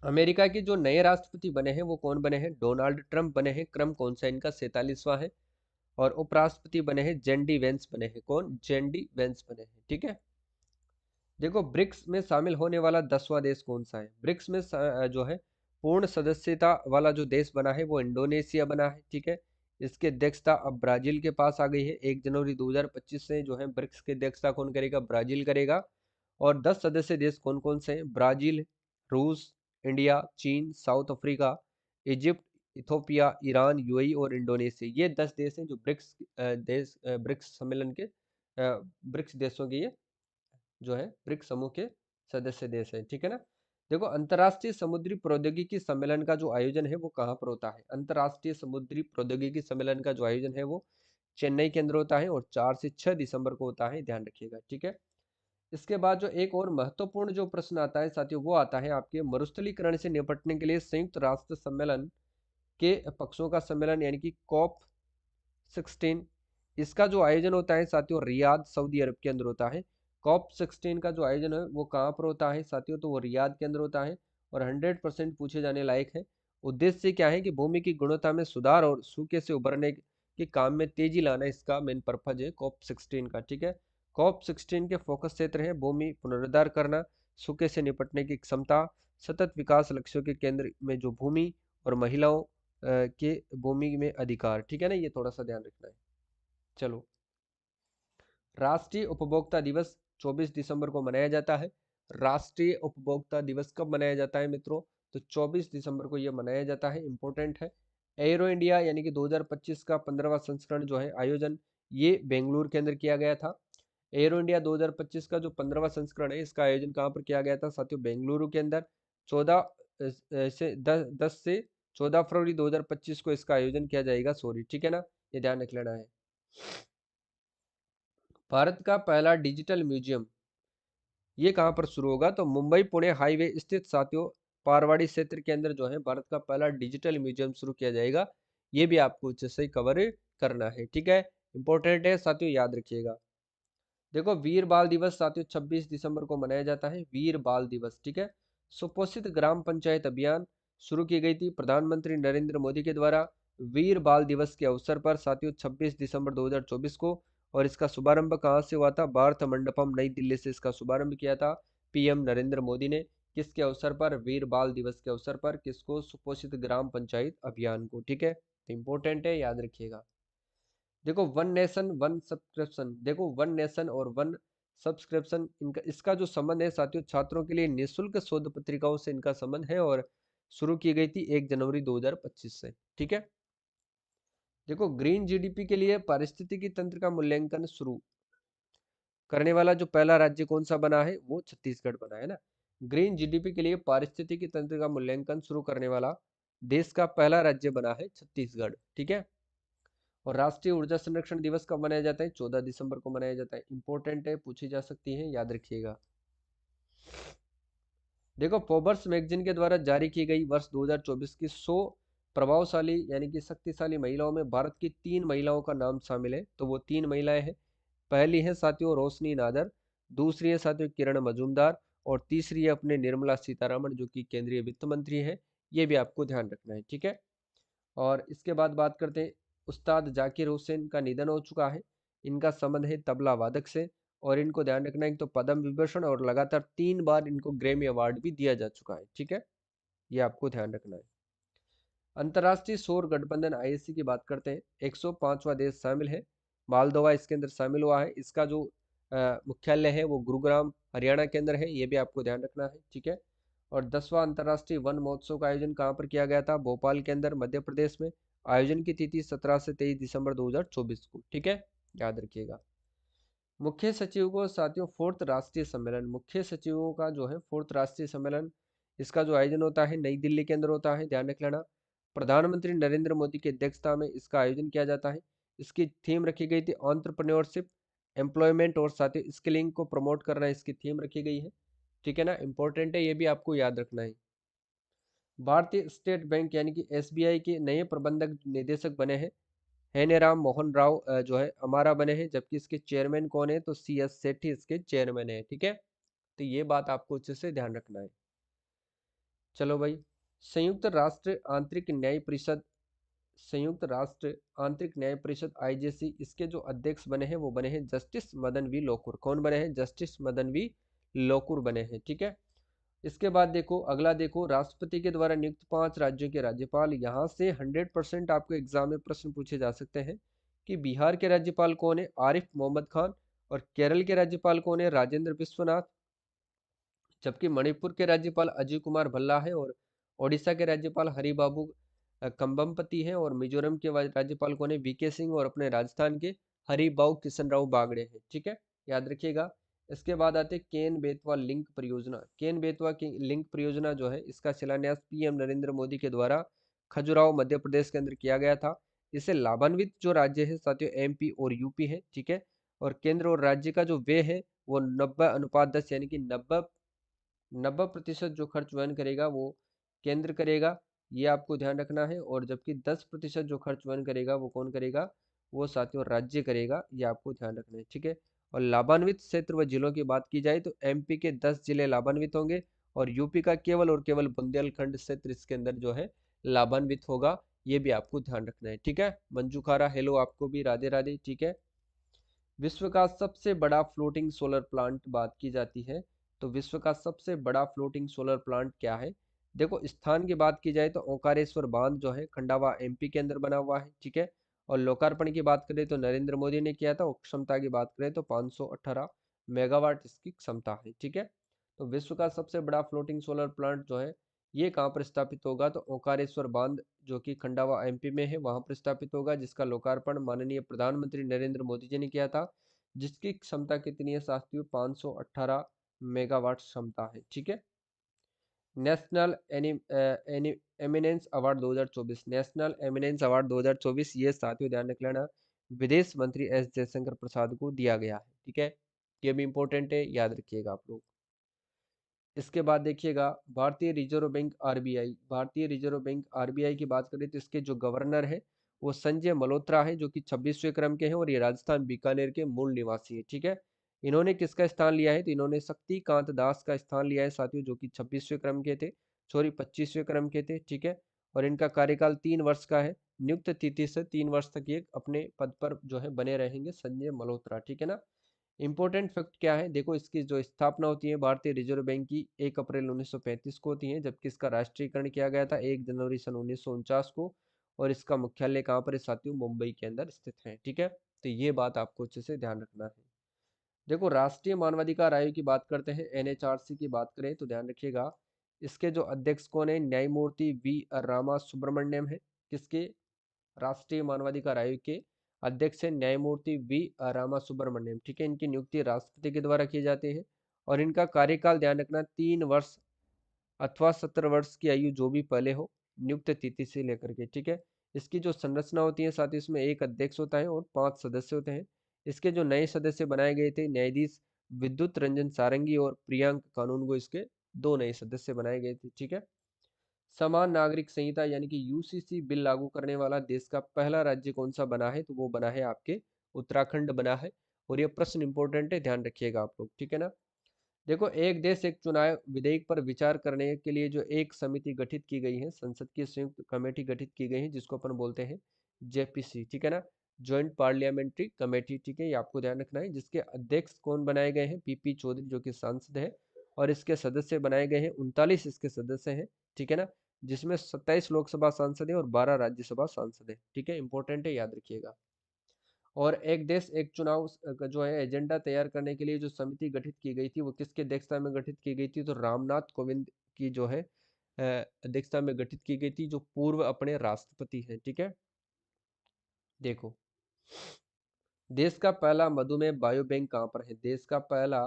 अमेरिका के जो नए राष्ट्रपति बने हैं वो कौन बने हैं? डोनाल्ड ट्रंप बने हैं, क्रम कौन सा इनका? 47वां है। और उपराष्ट्रपति बने हैं जेंडी वेंस बने हैं, कौन? जेंडी वेंस बने हैं। ठीक है, देखो ब्रिक्स में शामिल होने वाला 10वां देश कौन सा है? ब्रिक्स में जो है पूर्ण सदस्यता वाला जो देश बना है वो इंडोनेशिया बना है। ठीक है, इसकी अध्यक्षता अब ब्राजील के पास आ गई है। 1 जनवरी 2025 से जो है ब्रिक्स की अध्यक्षता कौन करेगा? ब्राजील करेगा। और 10 सदस्य देश कौन कौन से हैं? ब्राजील, रूस, इंडिया, चीन, south Africa, Egypt, Ethiopia, Iran, UAE और इंडोनेशिया, ये 10 देश हैं जो ब्रिक्स सम्मेलन के ब्रिक्स देशों के ये जो है ब्रिक्स समूह के सदस्य देश हैं, ठीक है ना। देखो, अंतर्राष्ट्रीय समुद्री प्रौद्योगिकी सम्मेलन का जो आयोजन है वो कहाँ पर होता है? अंतर्राष्ट्रीय समुद्री प्रौद्योगिकी सम्मेलन का जो आयोजन है वो चेन्नई के अंदर होता है और 4 से 6 दिसंबर को होता है, ध्यान रखिएगा, ठीक है। इसके बाद जो एक और महत्वपूर्ण जो प्रश्न आता है साथियों, वो आता है आपके मरुस्थलीकरण से निपटने के लिए संयुक्त राष्ट्र सम्मेलन के पक्षों का सम्मेलन यानी कि कॉप 16, इसका जो आयोजन होता है साथियों रियाद सऊदी अरब के अंदर होता है। कॉप 16 का जो आयोजन है वो कहाँ पर होता है साथियों? तो वो रियाद के अंदर होता है और 100% पूछे जाने लायक है। उद्देश्य क्या है कि भूमि की गुणवत्ता में सुधार और सूखे से उबरने के काम में तेजी लाना, इसका मेन पर्पज है कॉप 16 का, ठीक है। कॉप 16 के फोकस क्षेत्र है भूमि पुनरुद्धार करना, सूखे से निपटने की क्षमता, सतत विकास लक्ष्यों के केंद्र में जो भूमि और महिलाओं के भूमि में अधिकार, ठीक है ना, ये थोड़ा सा ध्यान रखना है। चलो, राष्ट्रीय उपभोक्ता दिवस 24 दिसंबर को मनाया जाता है। राष्ट्रीय उपभोक्ता दिवस कब मनाया जाता है मित्रों? तो 24 दिसंबर को यह मनाया जाता है, इंपॉर्टेंट है। एरो इंडिया यानी कि 2025 का 15वां संस्करण जो है आयोजन, ये बेंगलुरु के अंदर किया गया था। एरो इंडिया 2025 का जो 15वां संस्करण है इसका आयोजन कहाँ पर किया गया था साथियों? बेंगलुरु के अंदर। 10 से 14 फरवरी 2025 को इसका आयोजन किया जाएगा, सॉरी, ठीक है ना, ये ध्यान रख लेना है। भारत का पहला डिजिटल म्यूजियम ये कहाँ पर शुरू होगा? तो मुंबई पुणे हाईवे स्थित साथियों पारवाड़ी क्षेत्र के अंदर जो है भारत का पहला डिजिटल म्यूजियम शुरू किया जाएगा। ये भी आपको अच्छे से कवर करना है, ठीक है, इंपॉर्टेंट है साथियों, याद रखिएगा। देखो, वीर बाल दिवस साथियों 26 दिसंबर को मनाया जाता है, वीर बाल दिवस, ठीक है। सुपोषित ग्राम पंचायत अभियान शुरू की गई थी प्रधानमंत्री नरेंद्र मोदी के द्वारा वीर बाल दिवस के अवसर पर साथियों 26 दिसंबर 2024 को। और इसका शुभारंभ कहाँ से हुआ था? भारत मंडपम नई दिल्ली से इसका शुभारंभ किया था पीएम नरेंद्र मोदी ने। किसके अवसर पर? वीर बाल दिवस के अवसर पर। किसको? सुपोषित ग्राम पंचायत अभियान को, ठीक है, इंपॉर्टेंट है, याद रखिएगा। देखो, वन नेशन वन सब्सक्रिप्शन, देखो वन नेशन और वन सब्सक्रिप्शन, इनका इसका जो संबंध है साथियों छात्रों के लिए निःशुल्क शोध पत्रिकाओं से इनका संबंध है और शुरू की गई थी 1 जनवरी 2025 से, ठीक है। देखो, ग्रीन जीडीपी के लिए पारिस्थितिकी तंत्र का मूल्यांकन शुरू करने वाला जो पहला राज्य कौन सा बना है? वो छत्तीसगढ़ बना है ना। ग्रीन जीडीपी के लिए पारिस्थितिकी तंत्र का मूल्यांकन शुरू करने वाला देश का पहला राज्य बना है छत्तीसगढ़, ठीक है। और राष्ट्रीय ऊर्जा संरक्षण दिवस कब मनाया जाता है? 14 दिसंबर को मनाया जाता है, इंपॉर्टेंट है, पूछी जा सकती है, याद रखिएगा। देखो, फोर्ब्स मैगजीन के द्वारा जारी की गई वर्ष 2024 की 100 प्रभावशाली यानी कि शक्तिशाली महिलाओं में भारत की 3 महिलाओं का नाम शामिल है। तो वो 3 महिलाएं हैं। पहली है साथियों रोशनी नादर, दूसरी है साथियों किरण मजूमदार और तीसरी है अपने निर्मला सीतारमण जो कि केंद्रीय वित्त मंत्री है। ये भी आपको ध्यान रखना है, ठीक है। और इसके बाद बात करते हैं, उस्ताद जाकिर हुसैन का निधन हो चुका है। इनका संबंध है तबला वादक से और इनको ध्यान रखना है, तो पद्म विभूषण और लगातार 3 बार इनको ग्रैमी अवार्ड भी दिया जा चुका है, ठीक है, ये आपको ध्यान रखना है। अंतर्राष्ट्रीय सौर गठबंधन आईएससी की बात करते हैं, 105वां देश शामिल है। मालदोवा इसके अंदर शामिल हुआ है। इसका जो मुख्यालय है वो गुरुग्राम हरियाणा के अंदर है, ये भी आपको ध्यान रखना है, ठीक है। और 10वां अंतर्राष्ट्रीय वन महोत्सव का आयोजन कहाँ पर किया गया था? भोपाल के अंदर मध्य प्रदेश में। आयोजन की तिथि 17 से 23 दिसंबर 2024 को, ठीक है, याद रखिएगा। मुख्य सचिव को साथियों फोर्थ राष्ट्रीय सम्मेलन, मुख्य सचिवों का जो है फोर्थ राष्ट्रीय सम्मेलन, इसका जो आयोजन होता है नई दिल्ली के अंदर होता है, ध्यान रख लेना। प्रधानमंत्री नरेंद्र मोदी की अध्यक्षता में इसका आयोजन किया जाता है। इसकी थीम रखी गई थी एंटरप्रेन्योरशिप, एम्प्लॉयमेंट और साथ ही स्किलिंग को प्रमोट करना, इसकी थीम रखी गई है, ठीक है ना, इंपॉर्टेंट है, ये भी आपको याद रखना है। भारतीय स्टेट बैंक यानी कि एसबीआई के नए प्रबंधक निदेशक बने हैं हैनेराम मोहन राव जो है हमारा बने हैं, जबकि इसके चेयरमैन कौन है? तो सी एस सेठी इसके चेयरमैन है, ठीक है। तो ये बात आपको अच्छे से ध्यान रखना है। चलो भाई, संयुक्त राष्ट्र आंतरिक न्याय परिषद, संयुक्त राष्ट्र आंतरिक न्याय परिषद आईजेसी, इसके जो अध्यक्ष बने हैं वो बने हैं जस्टिस मदन वी लोकुर। कौन बने हैं? जस्टिस मदन वी लोकुर बने हैं, ठीक है। इसके बाद देखो, अगला देखो, राष्ट्रपति के द्वारा नियुक्त 5 राज्यों के राज्यपाल। यहाँ से 100% आपको एग्जाम में प्रश्न पूछे जा सकते हैं कि बिहार के राज्यपाल कौन है? आरिफ मोहम्मद खान। और केरल के राज्यपाल कौन है? राजेंद्र विश्वनाथ। जबकि मणिपुर के राज्यपाल अजय कुमार भल्ला है और ओडिशा के राज्यपाल हरिबाबू कंबमपति हैं और मिजोरम के राज्यपाल कौन है, वीके सिंह, और अपने राजस्थान के हरिभाऊ किशन राव बागड़े हैं। ठीक है, याद रखिएगा। इसके बाद आते हैं केन बेतवा लिंक परियोजना। केन बेतवा की लिंक परियोजना जो है, इसका शिलान्यास पीएम नरेंद्र मोदी के द्वारा खजुराहो मध्य प्रदेश के अंदर किया गया था। इससे लाभान्वित जो राज्य है साथियों, एमपी और यूपी है। ठीक है, और केंद्र और राज्य का जो व्यय है वो 90:10, यानी कि 90% जो खर्च वहन करेगा वो केंद्र करेगा, ये आपको ध्यान रखना है। और जबकि 10% जो खर्च वहन करेगा वो कौन करेगा, वो साथियों राज्य करेगा, ये आपको ध्यान रखना है। ठीक है, और लाभान्वित क्षेत्र व जिलों की बात की जाए तो एमपी के 10 जिले लाभान्वित होंगे और यूपी का केवल और केवल बुंदेलखंड क्षेत्र इसके अंदर जो है लाभान्वित होगा, ये भी आपको ध्यान रखना है। ठीक है, मंजू खारा हेलो, आपको भी राधे राधे। ठीक है, विश्व का सबसे बड़ा फ्लोटिंग सोलर प्लांट बात की जाती है, तो विश्व का सबसे बड़ा फ्लोटिंग सोलर प्लांट क्या है। देखो, स्थान की बात की जाए तो ओंकारेश्वर बांध जो है खंडावा एमपी के अंदर बना हुआ है। ठीक है, और लोकार्पण की बात करें तो नरेंद्र मोदी ने किया था, और क्षमता की बात करें तो 518 मेगावाट इसकी क्षमता है। ठीक है, तो विश्व का सबसे बड़ा फ्लोटिंग सोलर प्लांट जो है ये कहाँ पर स्थापित होगा, तो ओंकारेश्वर बांध जो कि खंडावा एमपी में है वहां पर स्थापित होगा, जिसका लोकार्पण माननीय प्रधानमंत्री नरेंद्र मोदी जी ने किया था, जिसकी क्षमता कितनी है साथियों, 518 मेगावाट क्षमता है। ठीक है, national eminence award 2024, national eminence award 2024 ये साथियों ध्यान रख लेना, विदेश मंत्री एस जयशंकर प्रसाद को दिया गया है। ठीक है, ये भी इंपॉर्टेंट है, याद रखिएगा आप लोग। इसके बाद देखिएगा भारतीय रिजर्व बैंक आरबीआई, भारतीय रिजर्व बैंक आरबीआई की बात करें तो इसके जो गवर्नर है वो संजय मल्होत्रा है, जो कि 26वें क्रम के हैं और ये राजस्थान बीकानेर के मूल निवासी है। ठीक है, इन्होंने किसका स्थान लिया है, तो इन्होंने शक्तिकांत दास का स्थान लिया है साथियों, जो कि 26वें क्रम के थे, सॉरी 25वें क्रम के थे। ठीक है, और इनका कार्यकाल 3 वर्ष का है, नियुक्त तिथि से 3 वर्ष तक ये अपने पद पर जो है बने रहेंगे संजय मल्होत्रा। ठीक है ना, इंपॉर्टेंट फैक्ट क्या है, देखो इसकी जो स्थापना होती है भारतीय रिजर्व बैंक की 1 अप्रैल 1935 को होती है, जबकि इसका राष्ट्रीयकरण किया गया था 1 जनवरी सन 1949 को, और इसका मुख्यालय कहाँ पर है साथियों, मुंबई के अंदर स्थित है। ठीक है, तो ये बात आपको अच्छे से ध्यान रखना है। देखो, राष्ट्रीय मानवाधिकार आयोग की बात करते हैं, एनएचआरसी की बात करें तो ध्यान रखिएगा, इसके जो अध्यक्ष कौन है, न्यायमूर्ति वी रामा सुब्रमण्यम है। किसके, राष्ट्रीय मानवाधिकार आयोग के अध्यक्ष है न्यायमूर्ति वी रामा सुब्रमण्यम। ठीक है, इनकी नियुक्ति राष्ट्रपति के द्वारा की जाती है और इनका कार्यकाल ध्यान रखना 3 वर्ष अथवा 70 वर्ष की आयु जो भी पहले हो, नियुक्त तिथि से लेकर के। ठीक है, इसकी जो संरचना होती है साथ ही इसमें एक अध्यक्ष होता है और 5 सदस्य होते हैं। इसके जो नए सदस्य बनाए गए थे, न्यायाधीश विद्युत रंजन सारंगी और प्रियांक कानूनगो, इसके 2 नए सदस्य बनाए गए थे। ठीक है, समान नागरिक संहिता यानी कि यूसीसी बिल लागू करने वाला देश का पहला राज्य कौन सा बना है, तो वो बना है आपके उत्तराखंड बना है। और ये प्रश्न इंपॉर्टेंट है, ध्यान रखिएगा आप लोग। ठीक है ना, देखो, एक देश एक चुनाव विधेयक पर विचार करने के लिए जो एक समिति गठित की गई है, संसद की संयुक्त कमेटी गठित की गई है, जिसको अपन बोलते हैं जेपीसी। ठीक है ना, ज्वाइंट पार्लियामेंट्री कमेटी। ठीक है, ये आपको ध्यान रखना है, जिसके अध्यक्ष कौन बनाए गए हैं, पीपी चौधरी, जो कि सांसद है, और इसके सदस्य बनाए गए हैं 39 इसके सदस्य हैं। ठीक है ना, जिसमें 27 लोकसभा सांसद है और 12 राज्यसभा सांसद है। ठीक है, इंपॉर्टेंट है, याद रखिएगा। और एक देश एक चुनाव का जो है एजेंडा तैयार करने के लिए जो समिति गठित की गई थी वो किसकी अध्यक्षता में गठित की गई थी, तो रामनाथ कोविंद की जो है अध्यक्षता में गठित की गई थी, जो पूर्व अपने राष्ट्रपति हैं। ठीक है, देखो, देश का पहला मधुमेह बायो बैंक कहाँ पर है, देश का पहला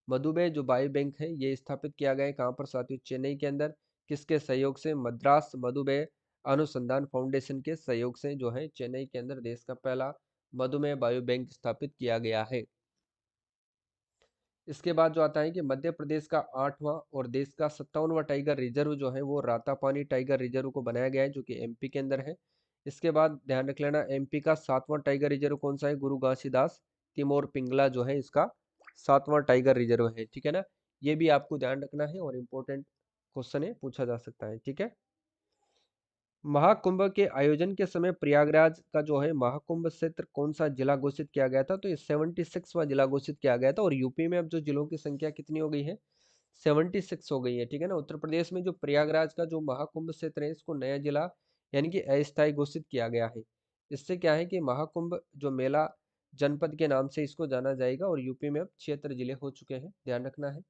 मधुमेह जो बायो बैंक है ये स्थापित किया गया है कहाँ पर साथियों, चेन्नई के अंदर। किसके सहयोग से, मद्रास मधुमेह अनुसंधान फाउंडेशन के सहयोग से जो है चेन्नई के अंदर देश का पहला मधुमेह बायो बैंक स्थापित किया गया है। इसके बाद जो आता है कि मध्य प्रदेश का 8वां और देश का 57वां टाइगर रिजर्व जो है वो रातापानी टाइगर रिजर्व को बनाया गया है, जो कि एमपी के अंदर है। इसके बाद ध्यान रख लेना, एमपी का 7वां टाइगर रिजर्व कौन सा है, गुरु घासीदास तिमोर पिंगला जो है इसका 7वां टाइगर रिजर्व है। ठीक है ना, ये भी आपको ध्यान रखना है और इम्पोर्टेंट क्वेश्चन है, पूछा जा सकता है। ठीक है, महाकुंभ के आयोजन के समय प्रयागराज का जो है महाकुंभ क्षेत्र कौन सा जिला घोषित किया गया था, तो ये 76वां जिला घोषित किया गया था। और यूपी में अब जो जिलों की संख्या कितनी हो गई है, 76 हो गई है। ठीक है ना, उत्तर प्रदेश में जो प्रयागराज का जो महाकुंभ क्षेत्र है इसको नया जिला यानी कि अस्थायी घोषित किया गया है। इससे क्या है कि महाकुंभ जो मेला जनपद के नाम से इसको जाना जाएगा, और यूपी में अब 76 जिले हो चुके हैं, ध्यान रखना है।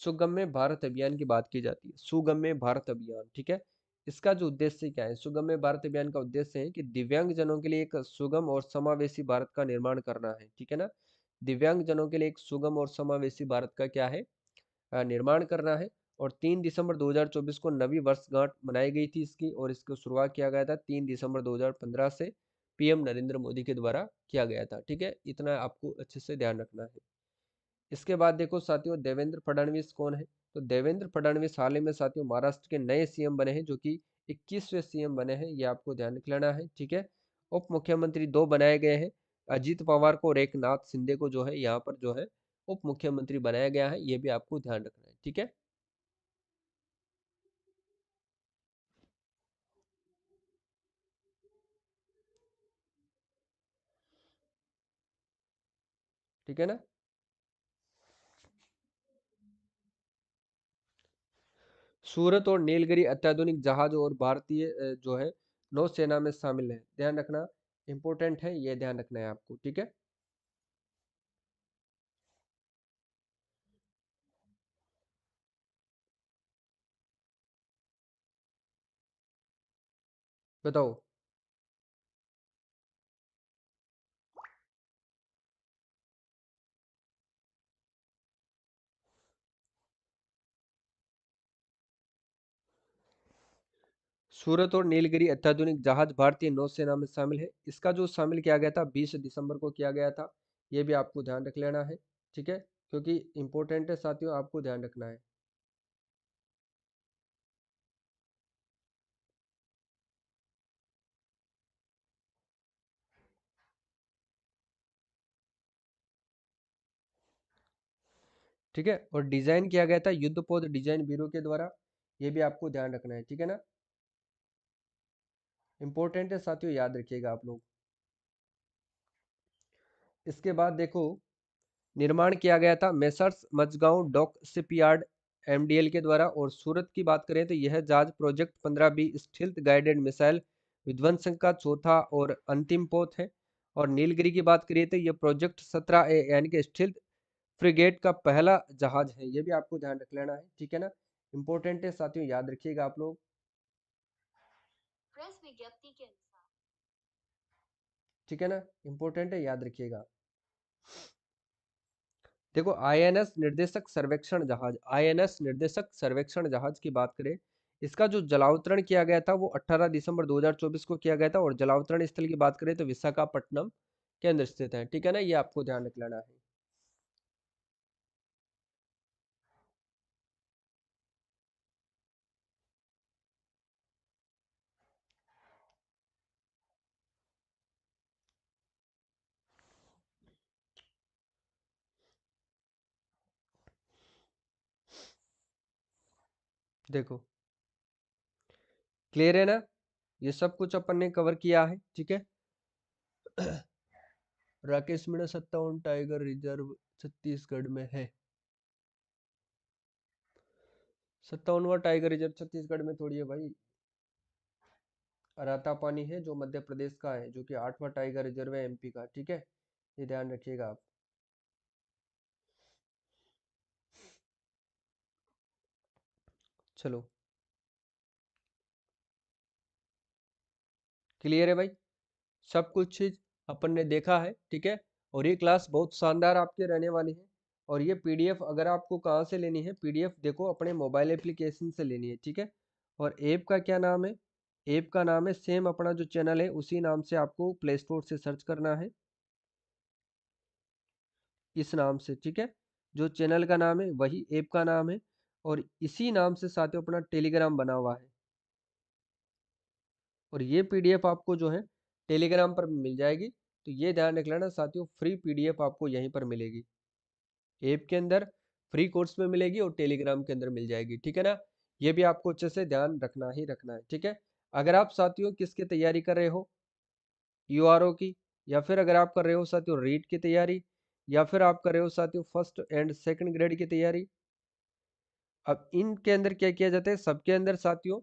सुगम्य भारत अभियान की बात की जाती है, सुगम्य भारत अभियान। ठीक है, इसका जो उद्देश्य क्या है, सुगम्य भारत अभियान का उद्देश्य है कि दिव्यांग जनों के लिए एक सुगम और समावेशी भारत का निर्माण करना है, ठीक है ना। दिव्यांग जनों के लिए एक सुगम और समावेशी भारत का क्या है, निर्माण करना है। और 3 दिसंबर 2024 को नवी वर्षगांठ मनाई गई थी इसकी, और इसको शुरुआत किया गया था 3 दिसंबर 2015 से पीएम नरेंद्र मोदी के द्वारा किया गया था, ठीक है। इतना आपको अच्छे से ध्यान रखना है। इसके बाद देखो साथियों, देवेंद्र फडणवीस कौन है। तो देवेंद्र फडणवीस हाल ही में साथियों महाराष्ट्र के नए सीएम बने हैं, जो कि 21वें सीएम बने हैं, ये आपको ध्यान रख लेना है, ठीक है। उप मुख्यमंत्री 2 बनाए गए हैं, अजीत पवार को और एकनाथ शिंदे को जो है यहाँ पर जो है उप मुख्यमंत्री बनाया गया है, ये भी आपको ध्यान रखना है, ठीक है। ठीक है ना। सूरत और नीलगिरी अत्याधुनिक जहाज और भारतीय जो है नौसेना में शामिल है, ध्यान रखना, इंपॉर्टेंट है, ये ध्यान रखना है आपको, ठीक है। बताओ। सूरत और नीलगिरी अत्याधुनिक जहाज भारतीय नौसेना में शामिल है, इसका जो शामिल किया गया था 20 दिसंबर को किया गया था, ये भी आपको ध्यान रख लेना है, ठीक है, क्योंकि इंपॉर्टेंट है साथियों, आपको ध्यान रखना है। ठीक है, और डिजाइन किया गया था युद्धपोत डिजाइन ब्यूरो के द्वारा, ये भी आपको ध्यान रखना है, ठीक है ना। इंपॉर्टेंट है साथियों, याद रखिएगा आप लोग। इसके बाद देखो, निर्माण किया गया था Messrs Mazagon dock shipyard MDL के द्वारा। और सूरत की बात करें तो यह जहाज project 15B stealth guided missile विध्वंसन का चौथा और अंतिम पोत है। और नीलगिरी की बात करिए तो यह प्रोजेक्ट 17A यानी कि स्टील्थ फ्रिगेट का पहला जहाज है, ये भी आपको ध्यान रख लेना है, ठीक है ना। इंपॉर्टेंट है साथियों, याद रखिएगा आप लोग। प्रेस विज्ञप्ति के अनुसार, ठीक है ना, इंपॉर्टेंट है, याद रखिएगा। देखो, आईएनएस निर्देशक सर्वेक्षण जहाज, आईएनएस निर्देशक सर्वेक्षण जहाज की बात करें, इसका जो जलावतरण किया गया था वो 18 दिसंबर 2024 को किया गया था। और जलावतरण स्थल की बात करें तो विशाखापट्टनम केंद्र स्थित है, ठीक है ना, ये आपको ध्यान रख लेना है। देखो, क्लियर है ना, ये सब कुछ अपन ने कवर किया है, ठीक है। राकेश मीणा 57 टाइगर रिजर्व छत्तीसगढ़ में है। 57वां टाइगर रिजर्व छत्तीसगढ़ में थोड़ी है भाई, अराता पानी है जो मध्य प्रदेश का है, जो कि 8वां टाइगर रिजर्व है एमपी का, ठीक है, ये ध्यान रखिएगा आप। चलो, क्लियर है भाई, सब कुछ चीज अपन ने देखा है, ठीक है। और ये क्लास बहुत शानदार आपके रहने वाली है। और ये पीडीएफ अगर आपको कहाँ से लेनी है, पीडीएफ देखो अपने मोबाइल एप्लीकेशन से लेनी है, ठीक है। और ऐप का क्या नाम है, ऐप का नाम है सेम अपना जो चैनल है उसी नाम से आपको प्ले स्टोर से सर्च करना है, इस नाम से, ठीक है। जो चैनल का नाम है वही ऐप का नाम है। और इसी नाम से साथियों अपना टेलीग्राम बना हुआ है। और ये पीडीएफ आपको जो है टेलीग्राम पर मिल जाएगी। तो ये ध्यान रख लेना साथियों, फ्री पीडीएफ आपको यहीं पर मिलेगी, ऐप के अंदर फ्री कोर्स में मिलेगी और टेलीग्राम के अंदर मिल जाएगी, ठीक है ना। ये भी आपको अच्छे से ध्यान रखना ही रखना है, ठीक है। अगर आप साथियों किसकी तैयारी कर रहे हो, यूआरओ की, या फिर अगर आप कर रहे हो साथियों रीट की तैयारी, या फिर आप कर रहे हो साथियों फर्स्ट एंड सेकंड ग्रेड की तैयारी, अब इनके अंदर क्या किया जाता है, सबके अंदर साथियों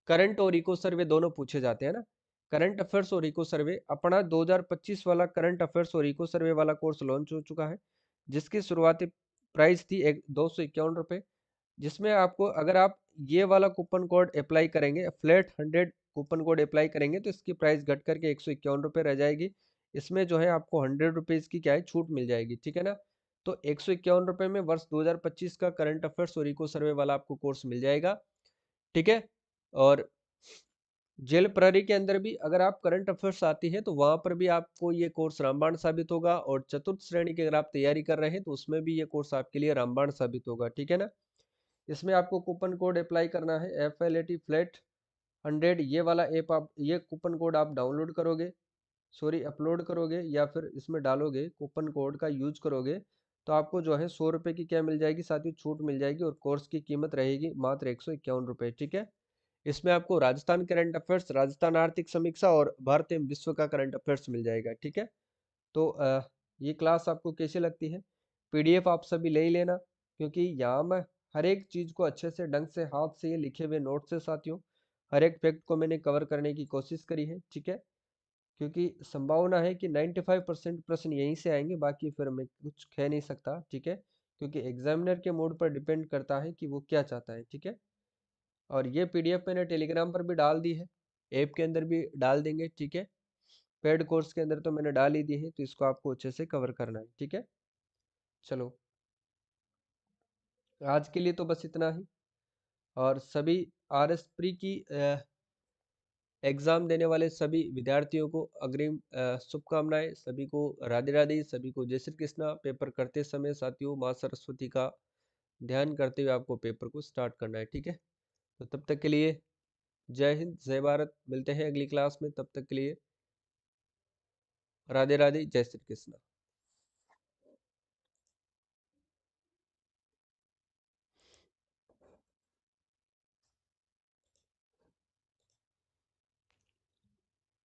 करंट और इको सर्वे दोनों पूछे जाते हैं ना। करंट अफेयर्स और इको सर्वे अपना 2025 वाला करंट अफेयर्स और इको सर्वे वाला कोर्स लॉन्च हो चुका है, जिसकी शुरुआती प्राइस थी 251 रुपये। जिसमें आपको अगर आप ये वाला कूपन कोड अप्लाई करेंगे, फ्लैट 100 कूपन कोड अप्लाई करेंगे तो इसकी प्राइस घट करके 151 रुपये रह जाएगी। इसमें जो है आपको 100 रुपीज़ की क्या है छूट मिल जाएगी, ठीक है ना। तो 151 रुपये में वर्ष 2025 का करंट अफेयर्स और इको सर्वे वाला आपको कोर्स मिल जाएगा, ठीक है। और जेल प्रहरी के अंदर भी अगर आप करंट अफेयर्स आती है तो वहां पर भी आपको ये कोर्स रामबाण साबित होगा, और चतुर्थ श्रेणी की अगर आप तैयारी कर रहे हैं तो उसमें भी ये कोर्स आपके लिए रामबाण साबित होगा, ठीक है ना। इसमें आपको कूपन कोड अप्लाई करना है FLAT फ्लैट 100, ये वाला ऐप आप ये कूपन कोड आप डाउनलोड करोगे, सॉरी अपलोड करोगे या फिर इसमें डालोगे कूपन कोड का यूज करोगे तो आपको जो है 100 रुपये की क्या मिल जाएगी, साथ ही छूट मिल जाएगी, और कोर्स की कीमत रहेगी मात्र 151 रुपये, ठीक है। इसमें आपको राजस्थान करंट अफेयर्स, राजस्थान आर्थिक समीक्षा और भारतीय विश्व का करंट अफेयर्स मिल जाएगा, ठीक है। तो ये क्लास आपको कैसी लगती है? PDF आप सभी ले ही लेना, क्योंकि यहाँ मैं हर एक चीज़ को अच्छे से ढंग से हाथ से ये लिखे हुए नोट से साथियों हर एक फैक्ट को मैंने कवर करने की कोशिश करी है, ठीक है। क्योंकि संभावना है कि 95% प्रश्न यहीं से आएंगे, बाकी फिर मैं कुछ कह नहीं सकता, ठीक है। क्योंकि एग्जामिनर के मूड पर डिपेंड करता है कि वो क्या चाहता है, ठीक है। और ये PDF मैंने टेलीग्राम पर भी डाल दी है, ऐप के अंदर भी डाल देंगे, ठीक है। पेड कोर्स के अंदर तो मैंने डाल ही दी है, तो इसको आपको अच्छे से कवर करना है, ठीक है। चलो, आज के लिए तो बस इतना ही। और सभी RS प्री की एग्जाम देने वाले सभी विद्यार्थियों को अग्रिम शुभकामनाएं, सभी को राधे राधे, सभी को जय श्री कृष्णा। पेपर करते समय साथियों माँ सरस्वती का ध्यान करते हुए आपको पेपर को स्टार्ट करना है, ठीक है। तो तब तक के लिए जय हिंद जय भारत, मिलते हैं अगली क्लास में, तब तक के लिए राधे राधे जय श्री कृष्णा।